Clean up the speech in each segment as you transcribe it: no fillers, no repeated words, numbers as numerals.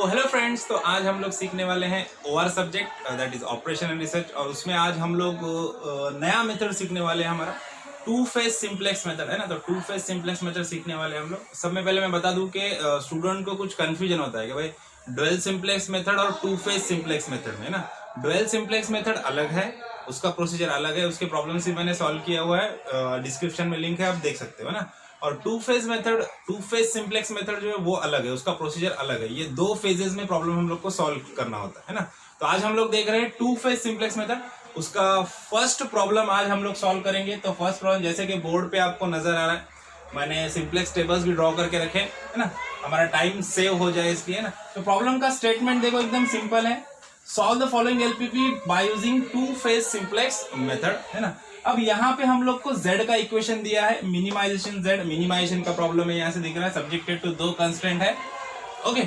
Hello friends, तो आज हम लोग सीखने वाले हैं OR subject that is operation and research. और उसमें आज हम लोग नया मेथड सीखने वाले हैं, हमारा टू फेज सिंप्लेक्स मेथड है ना। तो टू फेज सिंप्लेक्स मेथड सीखने वाले हैं हम लोग। सब में पहले मैं बता दूं कि स्टूडेंट को कुछ कंफ्यूजन होता है कि भाई डुअल सिंप्लेक्स मेथड और टू फेज सिंप्लेक्स मेथड में ना, डुअल सिंप्लेक्स मेथड अलग है, उसका प्रोसीजर अलग है, उसके प्रॉब्लम्स भी मैंने सॉल्व किया हुआ है, डिस्क्रिप्शन में लिंक है, आप देख सकते हो ना। और टू फेज सिंप्लेक्स मेथड जो है वो अलग है, उसका प्रोसीजर अलग है। ये दो फेजेस में प्रॉब्लम हम लोग को सॉल्व करना होता है ना। तो आज हम लोग देख रहे हैं टू फेज सिंप्लेक्स मेथड। उसका फर्स्ट प्रॉब्लम आज हम लोग सॉल्व करेंगे। तो फर्स्ट प्रॉब्लम जैसे कि बोर्ड पे आपको नजर आ रहा है, मैंने सिंप्लेक्स टेबल्स भी ड्रॉ करके रखे है ना, हमारा टाइम सेव हो जाए इसलिए ना। तो प्रॉब्लम का स्टेटमेंट देखो, एकदम सिंपल है। Solve the following LPP by using two phase simplex method, है ना। अब यहाँ पे हम लोग को z का इक्वेशन दिया है, मिनिमाइजेशन z, मिनिमाइजेशन का प्रॉब्लम है, यहाँ से दिख रहा है, सब्जेक्टेड टू दो कंस्ट्रेंट है। ओके,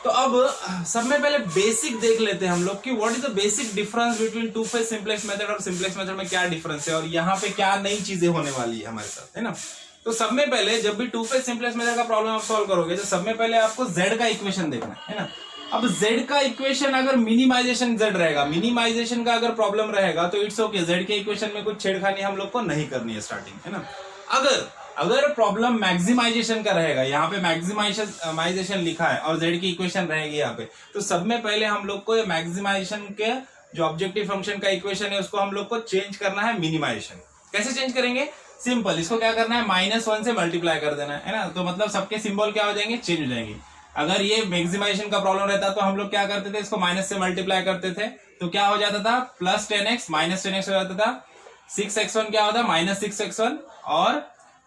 तो अब सब में पहले बेसिक देख लेते हैं हम लोग कि what is the basic difference between two phase simplex method और सिंप्लेक्स मेथड में क्या डिफरेंस है और यहाँ पे क्या नई चीजें होने वाली है हमारे साथ, है ना। तो सब में पहले जब भी टू फेज सिंप्लेक्स मेथड का प्रॉब्लम आप सॉल्व करोगे तो सब में पहले आपको z का इक्वेशन देखना है ना। अब z का इक्वेशन अगर मिनिमाइजेशन z रहेगा, मिनिमाइजेशन का अगर प्रॉब्लम रहेगा तो इट्स ओके, z के इक्वेशन में कुछ छेड़खानी हम लोग को नहीं करनी है स्टार्टिंग, है ना। अगर प्रॉब्लम मैक्सिमाइजेशन का रहेगा, यहाँ पे मैक्सिमाइजेशन लिखा है और z की इक्वेशन रहेगी यहाँ पे, तो सब में पहले हम लोग को मैक्सिमाइजेशन के जो ऑब्जेक्टिव फंक्शन का इक्वेशन है उसको हम लोग को चेंज करना है मिनिमाइजेशन। कैसे चेंज करेंगे? सिंपल, इसको क्या करना है, -1 से मल्टीप्लाई कर देना है ना। तो मतलब सबके सिंबल क्या हो जाएंगे, चेंज हो जाएंगे। अगर ये मैक्सिमाइजेशन का प्रॉब्लम रहता तो हम लोग क्या करते थे, इसको माइनस से मल्टीप्लाई करते थे, तो क्या हो जाता था, प्लस 10x माइनस 10x हो जाता था, 6x1 क्या होता, -6x1, और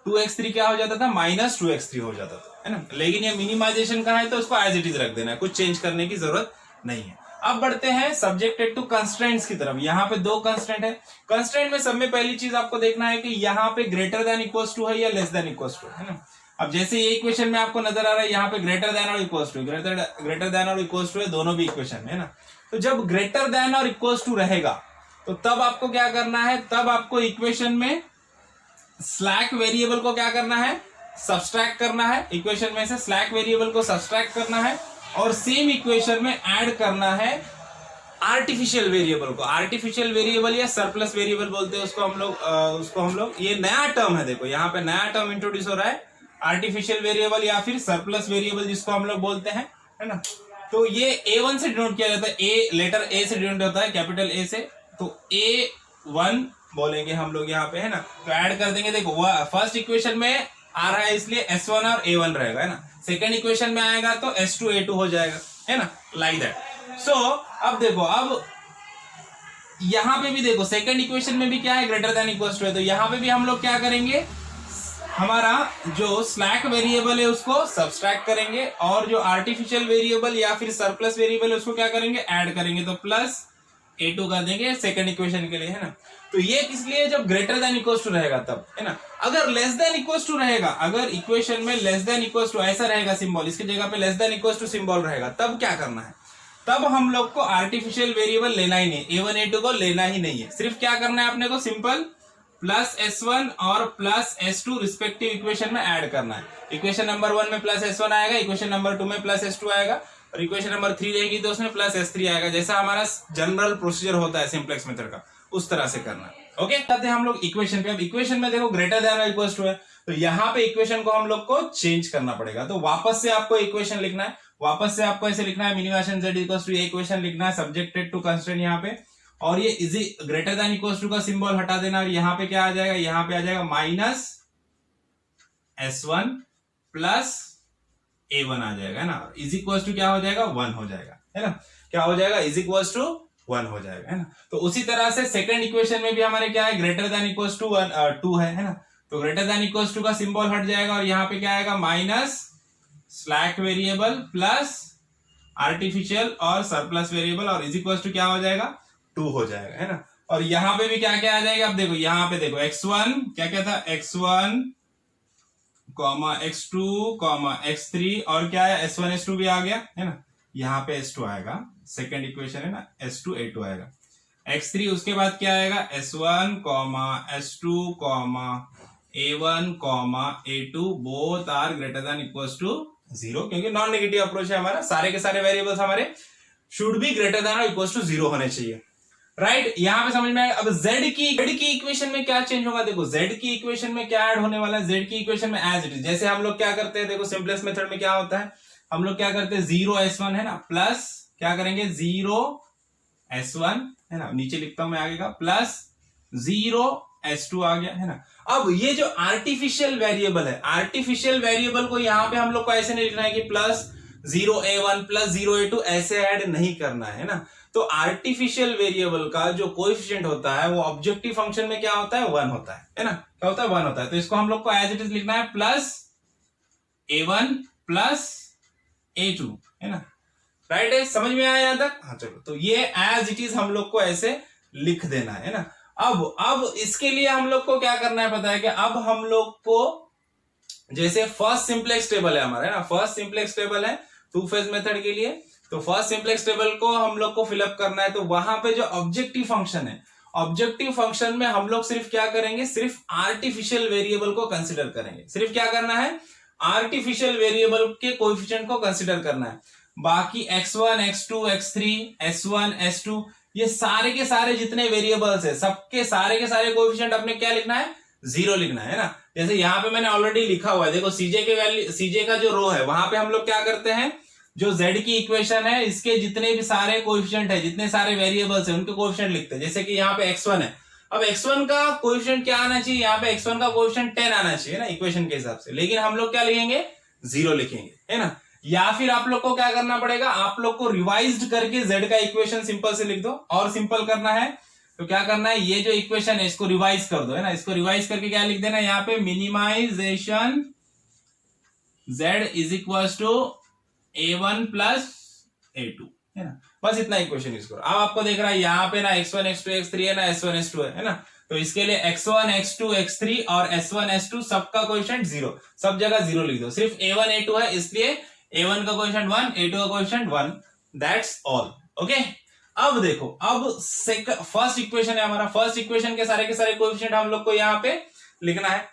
2x3 क्या हो जाता था, -2x3 हो जाता था, है ना। लेकिन ये मिनिमाइजेशन का है तो उसको एज इट इज रख देना है, कुछ चेंज करने की जरूरत नहीं है। अब बढ़ते हैं सब्जेक्टेड टू कंस्ट्रेंट्स की तरफ। यहाँ पे दो कंस्ट्रेंट है। कंस्ट्रेंट में सब में पहली चीज आपको देखना है कि यहाँ पे ग्रेटर देन इक्वल्स टू है या लेस देन इक्वल्स टू, है ना। अब जैसे ये इक्वेशन में आपको नजर आ रहा है, यहाँ पे ग्रेटर देन और इक्वल्स टू, ग्रेटर देन और इक्वल्स टू है दोनों भी इक्वेशन में, है ना। तो जब ग्रेटर देन और इक्वल्स टू रहेगा तो तब आपको क्या करना है, तब आपको इक्वेशन में स्लैक वेरिएबल को क्या करना है, सब्सट्रैक्ट करना है। इक्वेशन में से स्लैक वेरिएबल को सब्सट्रैक्ट करना है और सेम इक्वेशन में ऐड करना है आर्टिफिशियल वेरिएबल को। आर्टिफिशियल वेरिएबल या सरप्लस वेरिएबल बोलते हैं उसको हम लोग ये नया टर्म है, देखो यहाँ पे नया टर्म इंट्रोड्यूस हो रहा है, आर्टिफिशियल वेरिएबल या फिर सरप्लस वेरिएबल जिसको हम लोग बोलते हैं, है ना। तो ये A1 से डिनोट किया जाता है, ए लेटर A से डिनोट होता है, कैपिटल A से, तो A1 बोलेंगे हम लोग यहाँ पे, है ना। तो ऐड कर देंगे, देखो फर्स्ट इक्वेशन में आ रहा है इसलिए S1 और A1 रहेगा, है ना। सेकेंड इक्वेशन में आएगा तो S2 A2 हो जाएगा, है ना, लाइक दैट। सो अब देखो, अब यहाँ पे भी देखो सेकेंड इक्वेशन में भी क्या है, ग्रेटर देन इक्वल्स टू है, तो यहाँ पे भी हम लोग क्या करेंगे, हमारा जो स्लैक वेरिएबल है उसको सब्सट्रैक्ट करेंगे और जो आर्टिफिशियल वेरिएबल या फिर सरप्लस वेरिएबल है उसको क्या करेंगे, ऐड करेंगे, तो प्लस A2 कर देंगे सेकंड इक्वेशन के लिए, है ना। तो ये किस लिए, जब ग्रेटर देन इक्वल्स टू रहेगा तब, है ना। अगर लेस देन इक्वल्स टू रहेगा, अगर इक्वेशन में लेस देन इक्वल्स टू ऐसा रहेगा सिंबल, इसकी जगह पे less than equals to symbol रहेगा, तब क्या करना है, तब हम लोग को आर्टिफिशियल वेरिएबल लेना ही नहीं, A1 A2 को लेना ही नहीं है। सिर्फ क्या करना है अपने को, सिंपल प्लस S1 और प्लस S2 रिस्पेक्टिव इक्वेशन में ऐड करना है। इक्वेशन नंबर 1 में प्लस S1 आएगा, इक्वेशन नंबर 2 में प्लस S2 आएगा और इक्वेशन नंबर 3 रहेगी तो उसमें प्लस S3 आएगा। जैसा हमारा जनरल प्रोसीजर होता है सिंप्लेक्स मेथड का, उस तरह से करना है। ओके, आते हैं हम लोग इक्वेशन पे। अब इक्वेशन में देखो ग्रेटर देन और इक्वल्स टू है, तो यहाँ पे इक्वेशन को हम लोग को चेंज करना पड़ेगा। तो वापस से आपको इक्वेशन लिखना है, वापस से आपको ऐसे लिखना है, मिनिमाइजेशन z इक्वल्स टू, ये इक्वेशन लिखना है सब्जेक्टेड टू कंस्ट्रेंट यहाँ पे, और ये इजी ग्रेटर देन इक्वल्स टू का सिंबल हटा देना और यहाँ पे क्या आ जाएगा, यहाँ पे आ जाएगा -S1 प्लस A1 आ जाएगा, है ना। इज इक्वल्स टू क्या हो जाएगा, 1 हो जाएगा, है ना। क्या हो जाएगा, इज इक्वल्स टू 1 हो जाएगा, है ना। तो उसी तरह से सेकंड इक्वेशन में भी हमारे क्या है, ग्रेटर देन इक्वल्स टू 2 है ना। तो ग्रेटर देन इक्वल्स टू का सिंबल हट जाएगा और यहाँ पे क्या आएगा, minus slack variable plus artificial और सरप्लस वेरिएबल और इज इक्वल्स टू क्या हो जाएगा, 2 हो जाएगा, है ना। और यहाँ पे भी क्या क्या आ जाएगा, अब देखो यहाँ पे देखो x1 क्या क्या था, x1 x2 x3 और क्या है, S1 S2 भी आ गया, है ना। यहाँ पे S2 आएगा, सेकेंड इक्वेशन है ना, S2 A2 आएगा, x3 उसके बाद क्या आएगा, S1 S2 A1 A2 both are greater than equals to 0, क्योंकि नॉन नेगेटिव अप्रोच है हमारा, सारे के सारे वेरिएबल्स हमारे शुड बी ग्रेटर देन और इक्वल टू 0 होने चाहिए, राइट। यहां पे समझ में आएगा। अब z की इक्वेशन में क्या चेंज होगा, देखो z की इक्वेशन में क्या ऐड होने वाला है, z की इक्वेशन में एज इट इज, जैसे हम लोग क्या करते हैं, देखो सिंपलेस्ट मेथड में क्या होता है, हम लोग क्या करते हैं 0s1 है ना, प्लस क्या करेंगे 0s1 है ना, नीचे लिखता हूं मैं आगे का, प्लस 0s2 आ गया है ना। अब ये जो आर्टिफिशियल वेरिएबल है, आर्टिफिशियल वेरिएबल को यहां पे हम लोग को ऐसे नहीं लिखना है कि प्लस 0a1 प्लस 0a2 ऐसे ऐड नहीं करना है ना। तो आर्टिफिशियल वेरिएबल का जो कोएफिशिएंट होता है वो ऑब्जेक्टिव फंक्शन में क्या होता है 1 होता है ना, क्या होता है 1 होता है। तो इसको हम लोग को एज इट इज लिखना है प्लस a1 प्लस a2 है ना, राइट है, समझ में आया यहां तक। हाँ चलो, तो ये एज इट इज हम लोग को ऐसे लिख देना है ना। अब इसके लिए हम लोग को क्या करना है पता है कि अब हम लोग को जैसे फर्स्ट सिंपलेक्स टेबल है हमारा है ना, फर्स्ट सिंपलेक्स टेबल है टू फेज मेथड के लिए, तो फर्स्ट सिंपलेक्स टेबल को हम लोग को फिलअप करना है। तो वहां पे जो ऑब्जेक्टिव फंक्शन है, ऑब्जेक्टिव फंक्शन में हम लोग सिर्फ क्या करेंगे, सिर्फ आर्टिफिशियल वेरिएबल को कंसिडर करेंगे। सिर्फ क्या करना है, आर्टिफिशियल वेरिएबल के कोएफिशिएंट को कंसिडर करना है। बाकी x1 x2 x3 s1 s2 ये सारे के सारे जितने वेरिएबल्स है, सबके सारे के सारे कोएफिशिएंट अपने क्या लिखना है 0 लिखना है ना। जैसे यहां पे मैंने ऑलरेडी लिखा हुआ है, देखो सीजे के वैल्यू, सीजे का जो रो है वहां पे हम लोग क्या करते हैं, जो z की इक्वेशन है इसके जितने भी सारे कोएफिशिएंट है, जितने सारे वेरिएबल्स है उनके कोएफिशिएंट लिखते हैं। जैसे कि यहाँ पे x1 है, अब x1 का कोएफिशिएंट क्या आना चाहिए, यहाँ पे x1 का कोएफिशिएंट 10 आना चाहिए ना इक्वेशन के हिसाब से, लेकिन हम लोग क्या लिखेंगे 0 लिखेंगे है ना। या फिर आप लोग को क्या करना पड़ेगा, आप लोग को रिवाइज्ड करके z का इक्वेशन सिंपल से लिख दो, और सिंपल करना है तो क्या करना है, ये जो इक्वेशन है इसको रिवाइज कर दो है ना, इसको रिवाइज करके क्या लिख देना है यहाँ पे, minimization z is equal to a1 plus a2 है ना, बस इतना इक्वेशन यूज करो। अब आपको देख रहा है यहाँ पे ना x1 x2 x3 है ना, s1 s2 है ना, तो इसके लिए x1 x2 x3 और s1 s2 सबका कोएफिशिएंट 0, सब जगह 0 लिख दो। सिर्फ a1 a2 है इसलिए a1 का कोएफिशिएंट 1, a2 का कोएफिशिएंट 1, दैट्स ऑल। ओके, अब देखो, अब फर्स्ट इक्वेशन है हमारा, फर्स्ट इक्वेशन के सारे कोएफिशिएंट हम लोग को यहाँ पे लिखना है।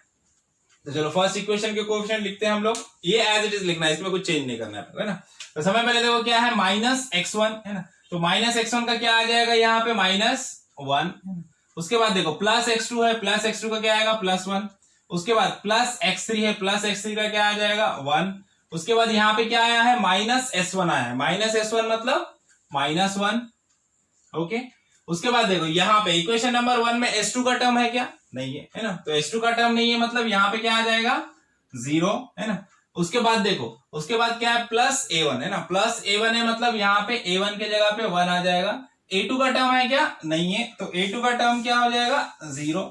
तो चलो फर्स्ट इक्वेशन के कोएफिशिएंट लिखते हैं हम लोग, ये एज इट इज लिखना है, इसमें कुछ चेंज नहीं करना है ना। तो समय पहले देखो क्या है, माइनस x1 है ना, तो माइनस x1 का क्या आ जाएगा यहाँ पे -1, उसके बाद देखो प्लस x2 है, प्लस x2 का क्या आएगा +1, उसके बाद प्लस x3 है, प्लस x3 का क्या आ जाएगा 1, उसके बाद यहाँ पे क्या आया है -s1 आया है, -s1 मतलब -1। ओके, उसके बाद देखो यहाँ पे इक्वेशन नंबर 1 में s2 का टर्म है क्या, नहीं है ना, तो s2 का टर्म नहीं है मतलब यहाँ पे क्या आ जाएगा 0 है ना। उसके बाद देखो, उसके बाद क्या है +a1 है ना, +a1 है मतलब यहाँ पे a1 के जगह पे 1 आ जाएगा। a2 का टर्म है क्या, नहीं है, तो a2 का टर्म क्या हो जाएगा 0,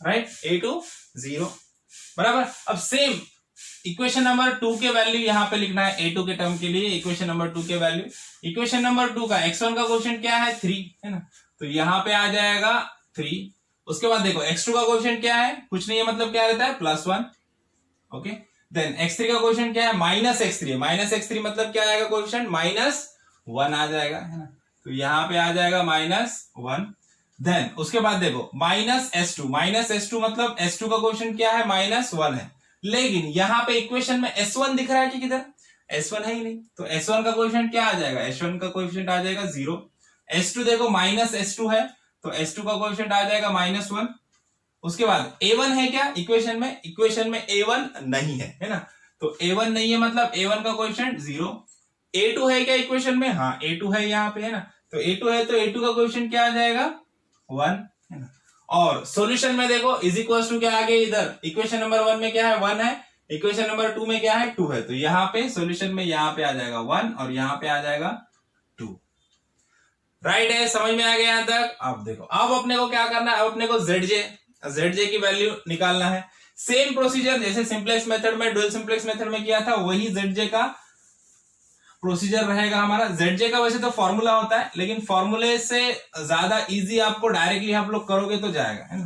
राइट, a2 0 बराबर। अब सेम इक्वेशन नंबर 2 के वैल्यू यहाँ पे लिखना है, a2 के टर्म के लिए इक्वेशन नंबर 2 के वैल्यू, इक्वेशन नंबर 2 का x1 का कोएफिशिएंट क्या है 3 है ना, तो यहाँ पे आ जाएगा 3। उसके बाद देखो x2 का कोएफिशिएंट क्या है, कुछ नहीं है मतलब क्या रहता है +1। ओके, देन x3 का कोएफिशिएंट क्या है -x3 है, -x3 मतलब क्या आएगा कोएफिशिएंट -1 आ जाएगा है ना, तो यहाँ पे आ जाएगा -1। देन उसके बाद देखो -s2, -s2 मतलब s2 का कोएफिशिएंट क्या है -1 है, लेकिन यहाँ पे इक्वेशन में s1 दिख रहा है कि किधर, s1 है ही नहीं, तो s1 का कोएफिशिएंट क्या आ जाएगा, s1 का कोएफिशिएंट आ जाएगा 0। s2 देखो -s2 है, तो s2 का कोएफिशिएंट आ जाएगा -1। उसके बाद a1 है क्या इक्वेशन में, इक्वेशन में a1 नहीं है ना, तो a1 नहीं है मतलब a1 का कोएफिशिएंट 0। a2 है क्या इक्वेशन में, हाँ a2 है यहाँ पे है ना, तो a2 है तो a2 का कोएफिशिएंट क्या आ जाएगा 1 है ना। और सॉल्यूशन में देखो इज इक्वल टू क्या आ गया, इधर इक्वेशन नंबर 1 में क्या है 1 है, इक्वेशन नंबर 2 में क्या है 2 है, तो यहाँ पे सॉल्यूशन में यहाँ पे आ जाएगा 1 और यहाँ पे आ जाएगा 2, राइट है, समझ में आ गया यहाँ तक। अब देखो, अब अपने को क्या करना है, अब अपने को zj की वैल्यू निकालना है। सेम प्रोसीजर जैसे सिंपलेक्स मेथड में, डुअल सिंपलेक्स मेथड में किया था, वही zj का प्रोसीजर रहेगा हमारा। zj का वैसे तो फॉर्मूला होता है, लेकिन फॉर्मूले से ज्यादा इजी आपको डायरेक्टली आप लोग करोगे तो जाएगा है ना।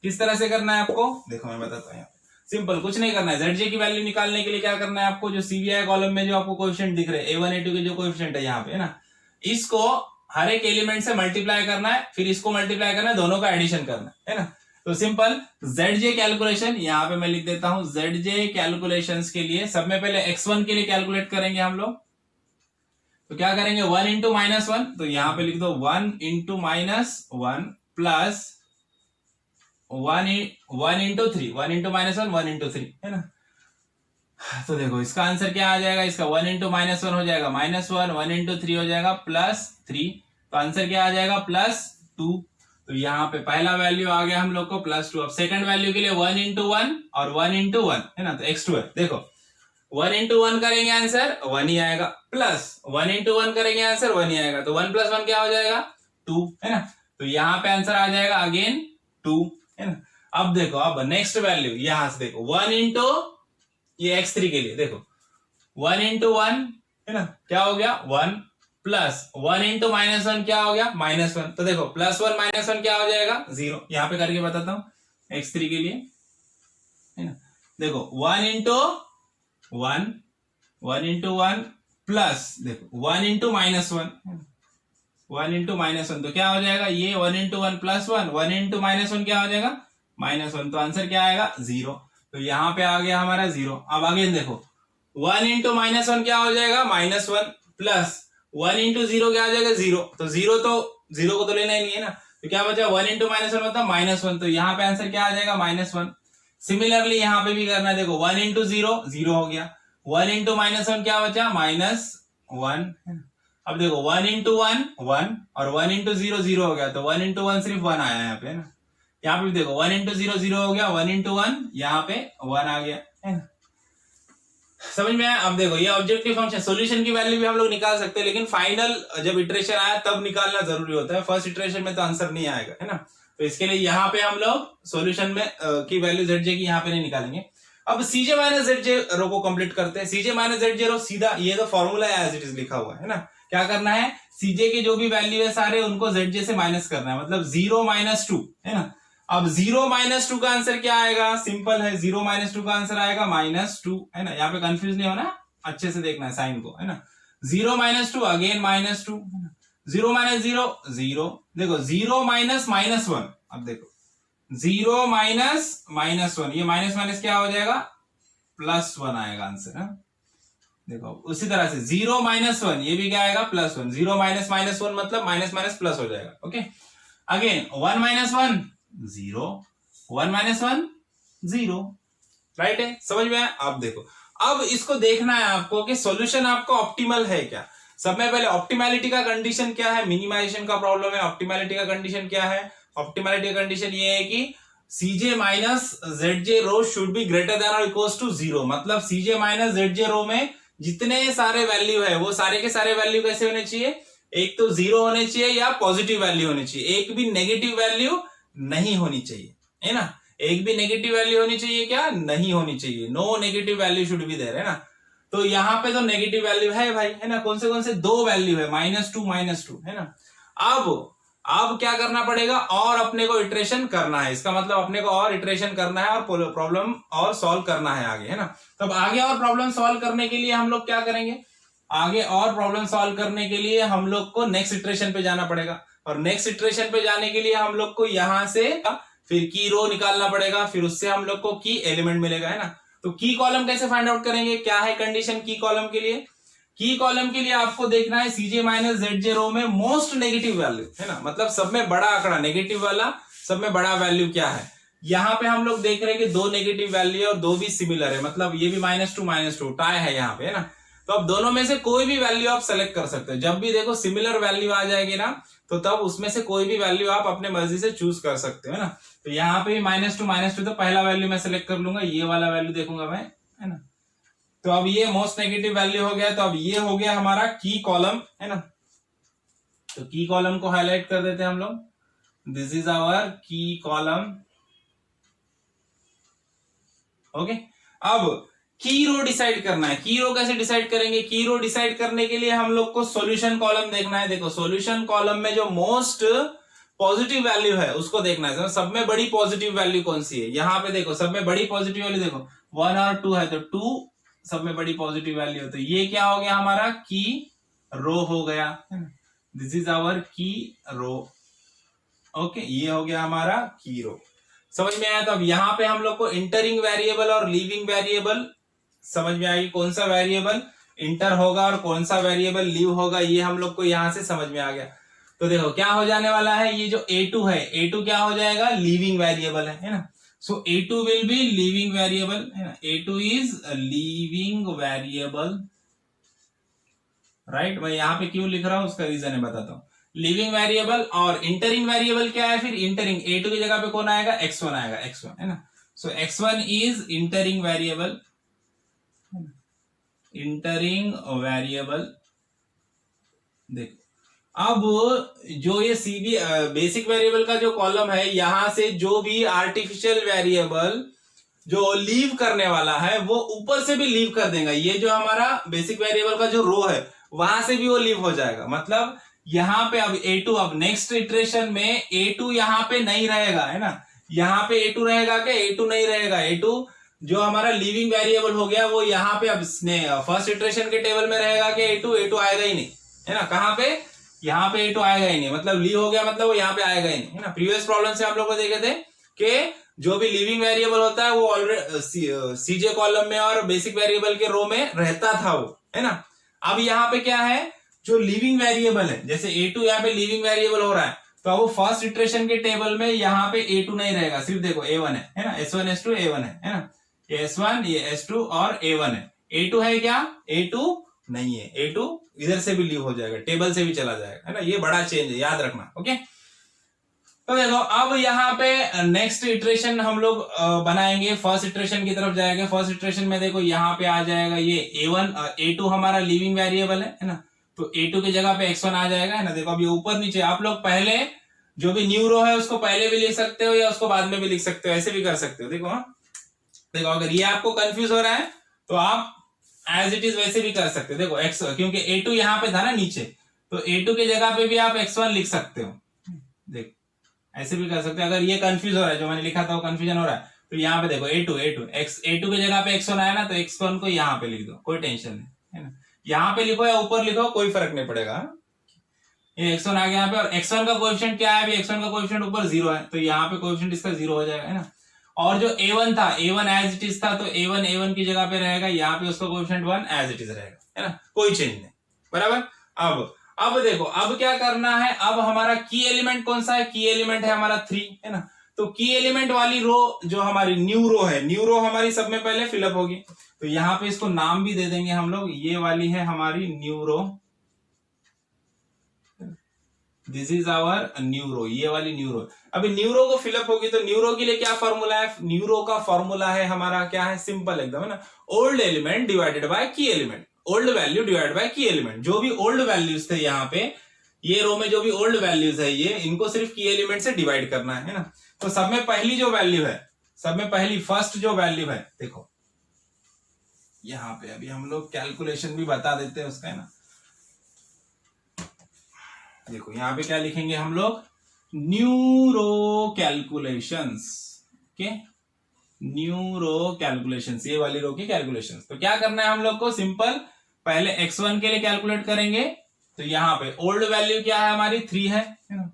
किस तरह से करना है आपको, देखो मैं बताता हूँ। सिंपल, कुछ नहीं करना है। zj की वैल्यू निकालने के लिए क्या करना है आपको, जो CVI कॉलम में जो आपको कोएफिशिएंट दिख रहे हैं a1 a2 के जो कोएफिशिएंट है यहाँ पे है ना, इसको हर एक एलिमेंट से मल्टीप्लाई करना है, फिर इसको मल्टीप्लाई करना है, दोनों का एडिशन करना है ना। तो सिंपल ZJ कैलकुलेशन यहाँ पे मैं लिख देता हूं, ZJ कैलकुलेशंस के लिए सब में पहले x1 के लिए कैलकुलेट करेंगे हम लोग। तो क्या करेंगे 1 इंटू माइनस वन, तो यहां पे लिख दो 1 into minus one plus 1 into three, 1 into minus one 1 into three, है ना। तो देखो इसका आंसर क्या आ जाएगा, इसका 1 इंटू माइनस वन हो जाएगा माइनस वन, 1 इंटू थ्री हो जाएगा प्लस थ्री, तो आंसर क्या आ जाएगा प्लस टू। तो यहाँ पे पहला वैल्यू आ गया हम लोग को प्लस टू। अब सेकंड वैल्यू के लिए 1 इंटू वन और 1 इंटू वन, है ना, तो x2 है। देखो 1 इंटू वन करेंगे आंसर 1 ही आएगा, प्लस 1 इंटू वन करेंगे आंसर 1 ही आएगा, तो 1 प्लस 1 क्या हो जाएगा 2, है ना। तो यहाँ पे आंसर आ जाएगा अगेन 2, है ना। अब देखो अब नेक्स्ट वैल्यू यहां से देखो 1 इंटू ये x3 के लिए देखो 1 इंटू वन, है ना, क्या हो गया 1 प्लस 1 इंटू माइनस वन क्या हो गया माइनस वन। तो देखो प्लस वन माइनस वन क्या हो जाएगा 0। यहां पे करके बताता हूं x3 के लिए, है ना। देखो 1 into one, 1 into one plus देखो 1 into minus one, 1 into minus one, तो क्या हो जाएगा ये 1 into one plus one, 1 into minus one क्या हो जाएगा माइनस वन, तो आंसर क्या आएगा 0। तो यहां पे आ गया हमारा 0। अब आगे देखो 1 इंटू माइनस वन क्या हो जाएगा minus one, plus 1 into zero क्या आ जाएगा 0, तो 0 को तो लेना ही नहीं है ना, तो क्या बचा 1 इंटू माइनस वन मतलब माइनस वन, तो यहाँ पे आंसर क्या आ जाएगा माइनस वन। सिमिलरली यहाँ पे भी करना है, देखो 1 इंटू जीरो 0 हो गया, 1 इंटू माइनस वन क्या बचा माइनस वन। अब देखो 1 इंटू वन 1 और 1 इंटू जीरो 0 हो गया, तो 1 इंटू वन सिर्फ 1 आया यहाँ पे, है ना। यहाँ पे भी देखो 1 इंटू जीरो 0 हो गया, 1 इंटू वन यहाँ पे 1 आ गया, है ना। समझ में आया। अब देखो ये ऑब्जेक्टिव फंक्शन सॉल्यूशन की वैल्यू भी हम लोग निकाल सकते हैं, लेकिन फाइनल जब इटरेशन आया तब निकालना जरूरी होता है, फर्स्ट इटरेशन में तो आंसर नहीं आएगा, है ना। तो इसके लिए यहाँ पे हम लोग सॉल्यूशन में की वैल्यू ZJ की यहाँ पे नहीं निकालेंगे। अब CJ माइनस ZJ रो को कंप्लीट करते हैं। CJ माइनस ZJ रो सीधा ये तो फॉर्मूला एज इट इज लिखा हुआ है ना। क्या करना है CJ के जो भी वैल्यू है सारे उनको ZJ से माइनस करना है, मतलब 0 माइनस 2, है ना। अब 0 माइनस 2 का आंसर क्या आएगा, सिंपल है 0 माइनस 2 का आंसर आएगा -2, है ना। यहाँ पे कंफ्यूज नहीं होना, अच्छे से देखना है साइन को, है ना। 0 माइनस 2 अगेन -2, 0 माइनस 0 0, देखो 0 माइनस -1, अब देखो 0 माइनस -1, ये माइनस माइनस क्या हो जाएगा +1 आएगा आंसर, है। देखो उसी तरह से 0 माइनस 1 ये भी क्या आएगा +1, 0 माइनस -1 मतलब माइनस माइनस प्लस हो जाएगा, okay. Again 1 minus 1 0, 1 minus 1 0, right है, समझ में आया। अब देखो अब इसको देखना है आपको कि सॉल्यूशन आपका ऑप्टिमल है क्या। सब में पहले ऑप्टिमैलिटी का कंडीशन क्या है, मिनिमाइजेशन का प्रॉब्लम है, ऑप्टिमैलिटी का कंडीशन क्या है। ऑप्टिमैलिटी का कंडीशन ये है कि CJ minus ZJ row should be greater than और इक्वल्स टू 0, मतलब CJ माइनस ZJ रो में जितने सारे वैल्यू है वो सारे के सारे वैल्यू कैसे होने चाहिए, एक तो 0 होने चाहिए या पॉजिटिव वैल्यू होनी चाहिए, एक भी नेगेटिव वैल्यू नहीं होनी चाहिए, है ना। एक भी नेगेटिव वैल्यू होनी चाहिए क्या, नहीं होनी चाहिए, no negative value should be there, है ना। तो यहाँ पे तो नेगेटिव वैल्यू है भाई, है ना। कौन से दो वैल्यू है -2, है ना। अब क्या करना पड़ेगा, और अपने को इटरेशन करना है, इसका मतलब अपने को और इटरेशन करना है और प्रॉब्लम और सॉल्व करना है आगे, है ना। तब आगे और प्रॉब्लम सॉल्व करने के लिए हम लोग क्या करेंगे, आगे और प्रॉब्लम सॉल्व करने के लिए हम लोग को नेक्स्ट इटरेशन पे जाना पड़ेगा, और नेक्स्ट इटरेशन पे जाने के लिए हम लोग को यहां से फिर की रो निकालना पड़ेगा, फिर उससे हम लोग को की एलिमेंट मिलेगा, है ना। तो की कॉलम कैसे फाइंड आउट करेंगे, क्या है कंडीशन की कॉलम के लिए। की कॉलम के लिए आपको देखना है CJ माइनस ZJ रो में मोस्ट नेगेटिव वैल्यू, है ना, मतलब सब में बड़ा आंकड़ा नेगेटिव वाला, सब में बड़ा वैल्यू क्या है। यहाँ पे हम लोग देख रहे हैं कि 2 नेगेटिव वैल्यू है और 2 भी सिमिलर है, मतलब ये भी -2 टाई है यहाँ पे, है ना। तो अब दोनों में से कोई भी वैल्यू आप सेलेक्ट कर सकते हो। जब भी देखो सिमिलर वैल्यू आ जाएगी ना, तो तब उसमें से कोई भी वैल्यू आप अपने मर्जी से चूज कर सकते हो, है ना। तो यहाँ पे -2 तो पहला वैल्यू मैं सेलेक्ट कर लूंगा, ये वाला वैल्यू देखूंगा मैं, है ना। तो अब ये मोस्ट नेगेटिव वैल्यू हो गया, तो अब ये हो गया हमारा की कॉलम, है ना। तो की कॉलम को हाईलाइट कर देते हैं हम लोग, दिस इज आवर की कॉलम, ओके। अब की रो डिसाइड करना है। की रो कैसे डिसाइड करेंगे, की रो डिसाइड करने के लिए हम लोग को सॉल्यूशन कॉलम देखना है। देखो सॉल्यूशन कॉलम में जो मोस्ट पॉजिटिव वैल्यू है उसको देखना है, सब में बड़ी पॉजिटिव वैल्यू कौन सी है। यहाँ पे देखो सब में बड़ी पॉजिटिव वैल्यू देखो 1 और 2 है, तो 2 सब में बड़ी पॉजिटिव वैल्यू है, तो ये क्या हो गया हमारा की रो हो गया, दिस इज आवर की रो, ओके। ये हो गया हमारा की रो। समझ में आया? तो अब यहाँ पे हम लोग को इंटरिंग वेरिएबल और लीविंग वेरिएबल समझ में आएगी, कौन सा वेरिएबल इंटर होगा और कौन सा वेरिएबल लीव होगा, ये हम लोग को यहां से समझ में आ गया। तो देखो क्या हो जाने वाला है, ये जो A2 है, A2 क्या हो जाएगा, लीविंग वेरिएबल है ना। सो A2 will be leaving variable है ना, A2 is leaving variable, right. मैं यहाँ पे क्यों लिख रहा हूं उसका रीजन है बताता हूँ। लिविंग वेरिएबल और इंटरिंग वेरिएबल क्या है, फिर इंटरिंग A2 की जगह पे कौन आएगा, x1 आएगा, x1 है ना। So x1 is entering variable, entering variable. देखो अब जो ये सीबी बेसिक वेरिएबल का जो कॉलम है, यहां से जो भी आर्टिफिशियल वेरिएबल जो लीव करने वाला है वो ऊपर से भी लीव कर देगा। ये जो हमारा बेसिक वेरिएबल का जो रो है वहां से भी वो लीव हो जाएगा। मतलब यहाँ पे अब A2, अब नेक्स्ट इटरेशन में A2 यहाँ पे नहीं रहेगा है ना, यहाँ पे A2 रहेगा क्या, A2 नहीं रहेगा। A2 जो हमारा लिविंग वेरिएबल हो गया वो यहाँ पे अब फर्स्ट इटरेशन के टेबल में रहेगा कि A2 आएगा ही नहीं है ना। कहाँ पे, यहाँ पे A2 आएगा ही नहीं, मतलब लीव हो गया, मतलब वो यहाँ पे आएगा ही नहीं है ना। प्रीवियस प्रॉब्लम से हम लोग को देखे थे कि जो भी लिविंग वेरिएबल होता है वो ऑलरेडी सीजे कॉलम में और बेसिक वेरिएबल के रो में रहता था वो है ना। अब यहाँ पे क्या है, जो लिविंग वेरिएबल है, जैसे A2 यहाँ पे लिविंग वेरिएबल हो रहा है, तो अब वो फर्स्ट इटरेशन के टेबल में यहाँ पे A2 नहीं रहेगा, सिर्फ देखो A1 है ना, S1 S2 A1 है ना, ये S1 ये S2 और A1 है। A2 है क्या, A2 नहीं है, A2 इधर से भी लीव हो जाएगा, टेबल से भी चला जाएगा है ना। ये बड़ा चेंज है, याद रखना। ओके, तो देखो अब यहाँ पे नेक्स्ट इटरेशन हम लोग बनाएंगे, फर्स्ट इटरेशन की तरफ जाएंगे। फर्स्ट इटरेशन में देखो यहाँ पे आ जाएगा ये A1, A2 हमारा लिविंग वेरिएबल है ना, तो A2 की जगह पे x1 आ जाएगा है ना। देखो अब ये ऊपर नीचे, आप लोग पहले जो भी न्यू रो है उसको पहले भी लिख सकते हो या उसको बाद में भी लिख सकते हो, ऐसे भी कर सकते हो। देखो देखो अगर ये आपको कंफ्यूज हो रहा है तो आप एज इट इज वैसे भी कर सकते हो। देखो x, क्योंकि A2 यहाँ पे था ना नीचे, तो A2 की जगह पे भी आप x1 लिख सकते हो। देखो ऐसे भी कर सकते हो। अगर ये कंफ्यूज हो रहा है, जो मैंने लिखा था वो कंफ्यूजन हो रहा है, तो यहाँ पे देखो A2 की जगह पे x1 आया ना, तो x1 को यहाँ पे लिख दो, कोई टेंशन नहीं है ना। यहाँ पे लिखो या ऊपर लिखो, कोई फर्क नहीं पड़ेगा। ये x1 आ गया यहाँ पे, और x1 का कोएफिशिएंट क्या है, अभी x1 का कोएफिशिएंट ऊपर 0 है, तो यहाँ पे कोएफिशिएंट इसका 0 हो जाएगा है ना। और जो A1 था, A1 एज इट इज था, तो A1 की जगह पे रहेगा, यहाँ पे उसका कोएफिशिएंट 1 एज इट इज रहेगा है ना, कोई चेंज नहीं, बराबर। अब देखो अब क्या करना है, अब हमारा की एलिमेंट कौन सा है, की एलिमेंट है हमारा 3 है ना। तो की एलिमेंट वाली रो जो हमारी न्यू रो है, न्यू रो हमारी सब में पहले फिलअप होगी, तो यहाँ पे इसको नाम भी दे देंगे हम लोग, ये वाली है हमारी new row, this is our new row, ये वाली न्यू रो। अभी न्यू रो को फिलअप होगी, तो न्यू रो के लिए क्या फॉर्मूला है, न्यू रो का फॉर्मूला है हमारा क्या है, सिंपल एकदम है ना, ओल्ड एलिमेंट डिवाइडेड बाय की element, old value divide by की एलिमेंट। जो भी ओल्ड वैल्यूज थे यहाँ पे, ये रो में जो भी ओल्ड वैल्यूज है, ये इनको सिर्फ की एलिमेंट से डिवाइड करना है ना। तो सब में पहली जो वैल्यू है, सब में पहली फर्स्ट जो वैल्यू है, देखो यहाँ पे अभी हम लोग कैलकुलेशन भी बता देते हैं उसका है ना। देखो यहाँ पे क्या लिखेंगे हम लोग, न्यू रो कैलकुलेशंस के, न्यू रो कैलकुलेशंस, ये वाली रो की कैलकुलेशंस। तो क्या करना है हम लोग को, सिंपल पहले x1 के लिए कैलकुलेट करेंगे, तो यहाँ पे ओल्ड वैल्यू क्या है हमारी 3 है ना,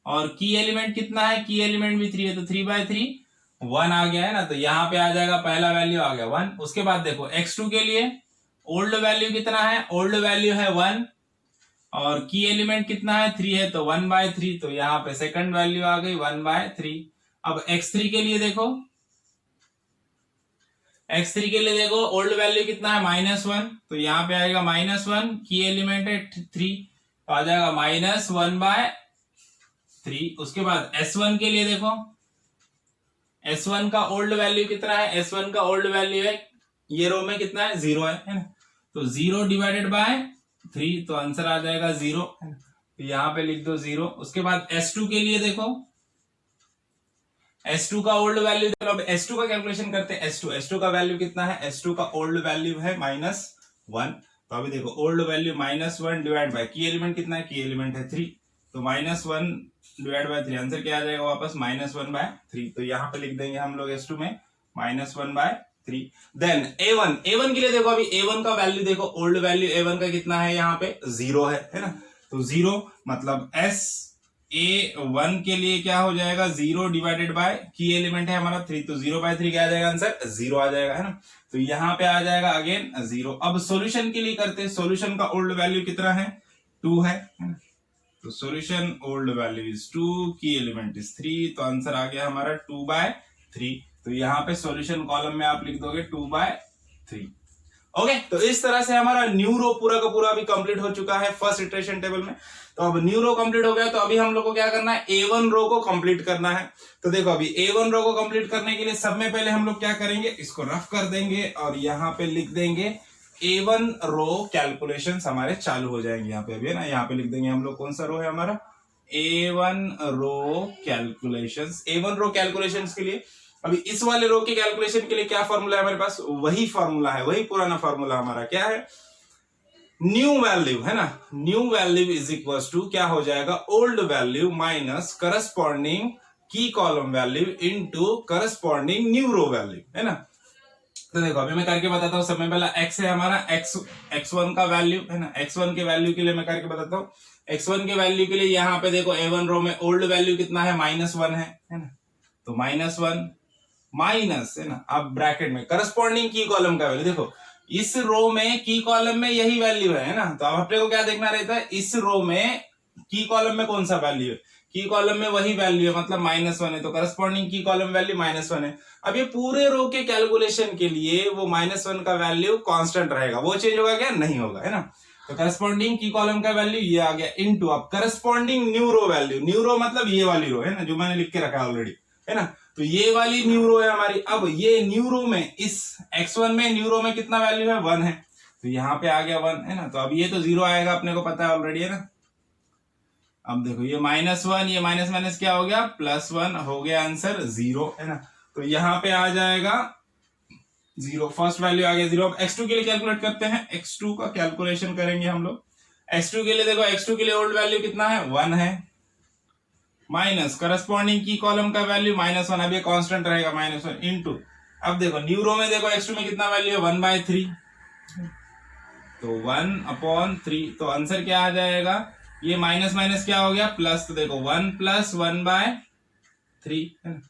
और की एलिमेंट कितना है, की एलिमेंट भी 3 है, तो 3/3 1 आ गया है ना, तो यहाँ पे आ जाएगा पहला वैल्यू आ गया 1। उसके बाद देखो x2 के लिए ओल्ड वैल्यू कितना है, ओल्ड वैल्यू है 1, और की एलिमेंट कितना है 3 है, तो 1/3, तो यहाँ पे सेकंड वैल्यू आ गई 1/3। अब x3 के लिए देखो, x3 के लिए देखो ओल्ड वैल्यू कितना है -1, तो यहाँ पे आएगा -1, की एलिमेंट है 3, तो आ जाएगा -1/3। उसके बाद S1 के लिए देखो, S1 का ओल्ड वैल्यू कितना है, S1 का ओल्ड वैल्यू है ये रो में कितना है 0 है ना, तो 0 डिवाइडेड बाय 3, तो आंसर आ जाएगा 0 है ना, तो यहाँ पे लिख दो 0। उसके बाद S2 के लिए देखो, S2 का ओल्ड वैल्यू, अब S2 का कैलकुलेशन करते हैं। S2 का वैल्यू कितना है, S2 का ओल्ड वैल्यू है -1, तो अभी देखो ओल्ड वैल्यू -1 डिवाइड बाय की एलिमेंट कितना है, की एलिमेंट है 3, तो -1 डिवाइड बाय 3, आंसर क्या आ जाएगा वापस -1/3। तो यहाँ पे लिख देंगे हम लोग S2 में -1/3। देन A1 के लिए देखो, अभी A1 का वैल्यू देखो, ओल्ड वैल्यू A1 का कितना है, यहाँ पे 0 है ना, तो 0 मतलब S A1 के लिए क्या हो जाएगा 0 डिवाइडेड बाय की एलिमेंट है हमारा 3, तो 0/3 क्या आ जाएगा आंसर 0 आ जाएगा, है ना। तो यहाँ पे आ जाएगा अगेन 0। अब सॉल्यूशन के लिए करते हैं, सॉल्यूशन का ओल्ड वैल्यू कितना है 2 है ना। तो सॉल्यूशन ओल्ड वैल्यू इज 2, की एलिमेंट इज 3, तो आंसर आ गया हमारा 2/3। तो यहाँ पे सॉल्यूशन कॉलम में आप लिख दोगे 2/3। ओके, तो इस तरह से हमारा न्यू रो पूरा का पूरा अभी कंप्लीट हो चुका है फर्स्ट इटरेशन टेबल में। तो अब न्यू रो कंप्लीट हो गया, तो अभी हम लोग को क्या करना है A1 रो को कंप्लीट करना है। तो देखो अभी A1 रो को कंप्लीट करने के लिए सब में पहले हम लोग क्या करेंगे, इसको रफ कर देंगे और यहाँ पे लिख देंगे A1 रो कैलकुलेशंस हमारे चालू हो जाएंगे। यहाँ पे अभी है ना, यहाँ पे लिख देंगे हम लोग कौन सा रो है हमारा A1 रो कैलकुलेशंस। A1 रो कैलकुलेशंस के लिए अभी इस वाले रो के कैलकुलेशन के लिए क्या फॉर्मूला है हमारे पास, वही फॉर्मूला है, वही पुराना फॉर्मूला हमारा क्या है, न्यू वैल्यू है ना। New value is equal to क्या हो जाएगा ओल्ड वैल्यू माइनस करस्पॉन्डिंग की column value into corresponding new row value, है ना। तो देखो अभी मैं करके बताता हूँ। सबसे पहला x है हमारा, x1 का वैल्यू है ना। x1 के वैल्यू के लिए मैं करके बताता हूँ। x1 के वैल्यू के लिए यहाँ पे देखो A1 रो में ओल्ड वैल्यू कितना है -1 है ना। तो -1 माइनस है ना, अब ब्रैकेट में करस्पॉन्डिंग की कॉलम का वैल्यू। देखो इस रो में की कॉलम में यही वैल्यू है ना, तो अब अपने को क्या देखना रहता है, इस रो में की कॉलम में कौन सा वैल्यू है, की कॉलम में वही वैल्यू है, मतलब -1 है, तो करस्पॉन्डिंग की कॉलम वैल्यू -1 है। अब ये पूरे रो के कैलकुलेशन के लिए वो -1 का वैल्यू कांस्टेंट रहेगा, वो चेंज होगा क्या, नहीं होगा, है ना। तो करस्पॉन्डिंग की कॉलम का वैल्यू ये आ गया इनटू अब corresponding new row value. New row मतलब ये वाली रो है ना, जो मैंने लिख के रखा है ऑलरेडी, है ना। तो ये वाली न्यू रो है हमारी। अब ये न्यू रो में इस x1 में न्यू रो में कितना वैल्यू है 1 है, तो यहाँ पे आ गया 1 है ना। तो अब ये तो 0 आएगा, अपने को पता है ऑलरेडी, है ना। अब देखो ये -1, ये माइनस माइनस क्या हो गया +1 हो गया, आंसर 0 है ना। तो यहाँ पे आ जाएगा 0, फर्स्ट वैल्यू आ गया 0। अब x2 के लिए कैलकुलेट करते हैं, x2 का कैलकुलेशन करेंगे हम लोग। x2 के लिए देखो, x2 के लिए ओल्ड वैल्यू कितना है 1 है, माइनस करस्पॉन्डिंग की कॉलम का वैल्यू -1, अब ये कांस्टेंट रहेगा -1 इनटू, अब देखो न्यू रो में देखो x2 में कितना वैल्यू है 1/3, तो 1/3, तो आंसर क्या आ जाएगा, ये माइनस माइनस क्या हो गया प्लस, तो देखो 1 + 1/3 है ना।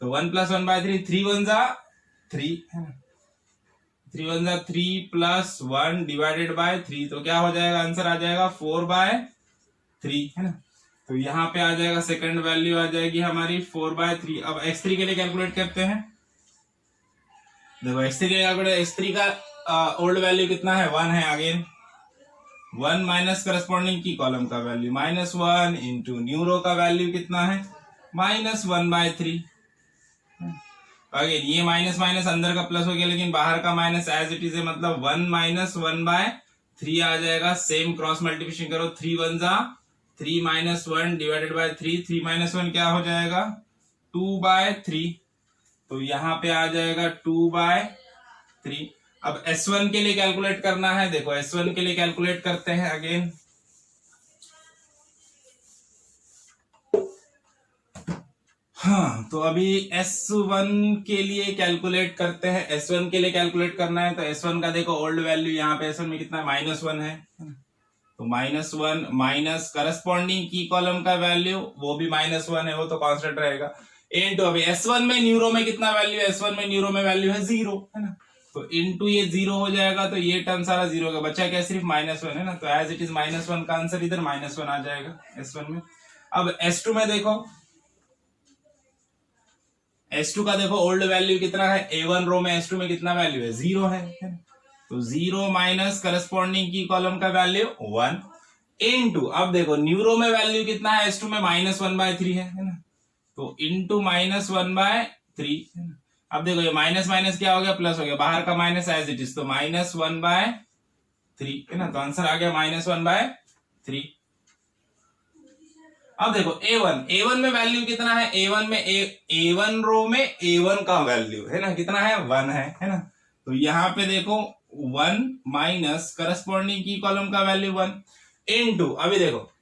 तो 1 + 1/3, 3 × 1 = 3 है ना, 3 × 1 = 3 + 1 डिवाइडेड बाय 3, तो क्या हो जाएगा, आंसर आ जाएगा 4/3 है ना। तो यहाँ पे आ जाएगा सेकंड वैल्यू आ जाएगी हमारी 4/3। अब x3 के लिए कैलकुलेट करते हैं। देखो x3 के लिए कैलकुलेट, x3 का ओल्ड वैल्यू कितना है 1 है, अगेन 1 माइनस करस्पॉन्डिंग की कॉलम का वैल्यू -1 इंटू न्यू रो का वैल्यू कितना है -1/3। अगेन ये माइनस माइनस अंदर का प्लस हो गया, लेकिन बाहर का माइनस एज इट इज है, मतलब 1 - 1/3 आ जाएगा। सेम क्रॉस मल्टीप्लिकेशन करो, 3 × 1 = 3 - 1 डिवाइडेड बाय 3, 3 - 1 क्या हो जाएगा 2/3, तो यहाँ पे आ जाएगा 2/3। अब S1 के लिए कैलकुलेट करना है। देखो S1 के लिए कैलकुलेट करते हैं अगेन। हाँ, तो अभी S1 के लिए कैलकुलेट करते हैं। S1 के लिए कैलकुलेट करना है, तो S1 का देखो ओल्ड वैल्यू यहाँ पे S1 में कितना है -1 है, तो -1 माइनस करस्पॉन्डिंग की कॉलम का वैल्यू वो भी -1 है, वो तो कांस्टेंट रहेगा, इनटू अभी S1 में न्यू रो में कितना वैल्यू है, S1 में न्यू रो में वैल्यू है 0 है ना, तो इनटू ये 0 हो जाएगा, तो ये टर्म सारा 0 का बचा क्या, सिर्फ -1 है ना। तो एज इट इज -1 का आंसर इधर -1 आ जाएगा S1 में। अब S2 में देखो, S2 का देखो ओल्ड वैल्यू कितना है, A1 रो में S2 में कितना वैल्यू है 0 है, तो 0 माइनस करस्पॉन्डिंग की कॉलम का वैल्यू 1 इनटू, अब देखो न्यू रो में वैल्यू कितना है S2 में -1/3 है ना, तो इनटू -1/3 है ना। अब देखो ये माइनस माइनस क्या हो गया प्लस हो गया, बाहर का माइनस एज इट इज, तो -1/3 है ना, तो आंसर आ गया -1/3। अब देखो A1 में वैल्यू कितना है, A1 में A1 रो में A1 का वैल्यू है ना कितना है 1 है ना। तो यहाँ पे देखो 1 माइनस करस्पॉन्डिंग की कॉलम का वैल्यू 1 इनटू, अभी देखो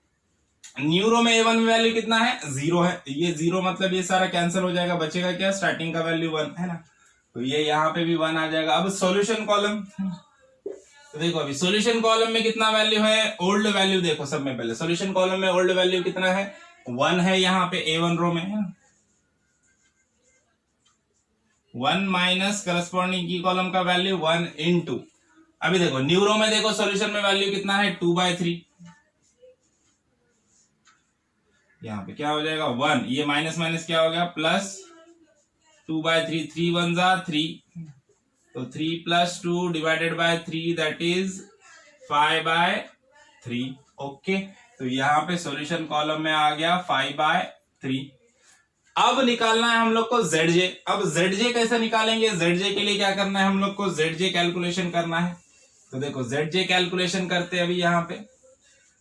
न्यू रो में A1 में वैल्यू कितना है 0 है, ये 0 मतलब ये सारा कैंसिल हो जाएगा, बचेगा क्या स्टार्टिंग का वैल्यू 1 है ना, तो ये यहाँ पे भी 1 आ जाएगा। अब सॉल्यूशन कॉलम, तो देखो अभी सॉल्यूशन कॉलम में कितना वैल्यू है, ओल्ड वैल्यू देखो सब में पहले सॉल्यूशन कॉलम में ओल्ड वैल्यू कितना है 1 है यहाँ पे A1 रो में है ना, 1 माइनस करस्पॉन्डिंग की कॉलम का वैल्यू 1 इंटू, अभी देखो न्यू रो में देखो सॉल्यूशन में वैल्यू कितना है 2/3, यहाँ पे क्या हो जाएगा 1, ये माइनस माइनस क्या हो गया प्लस 2/3, 3 1 जा 3, तो 3 plus 2 divided by 3 that is 5/3। Okay, तो यहाँ पे सॉल्यूशन कॉलम में आ गया 5/3। अब निकालना है हम लोग को ZJ। अब ZJ कैसे निकालेंगे, ZJ के लिए क्या करना है हम लोग को, ZJ कैलकुलेशन करना है। तो देखो ZJ कैलकुलेशन करते हैं अभी यहाँ पे।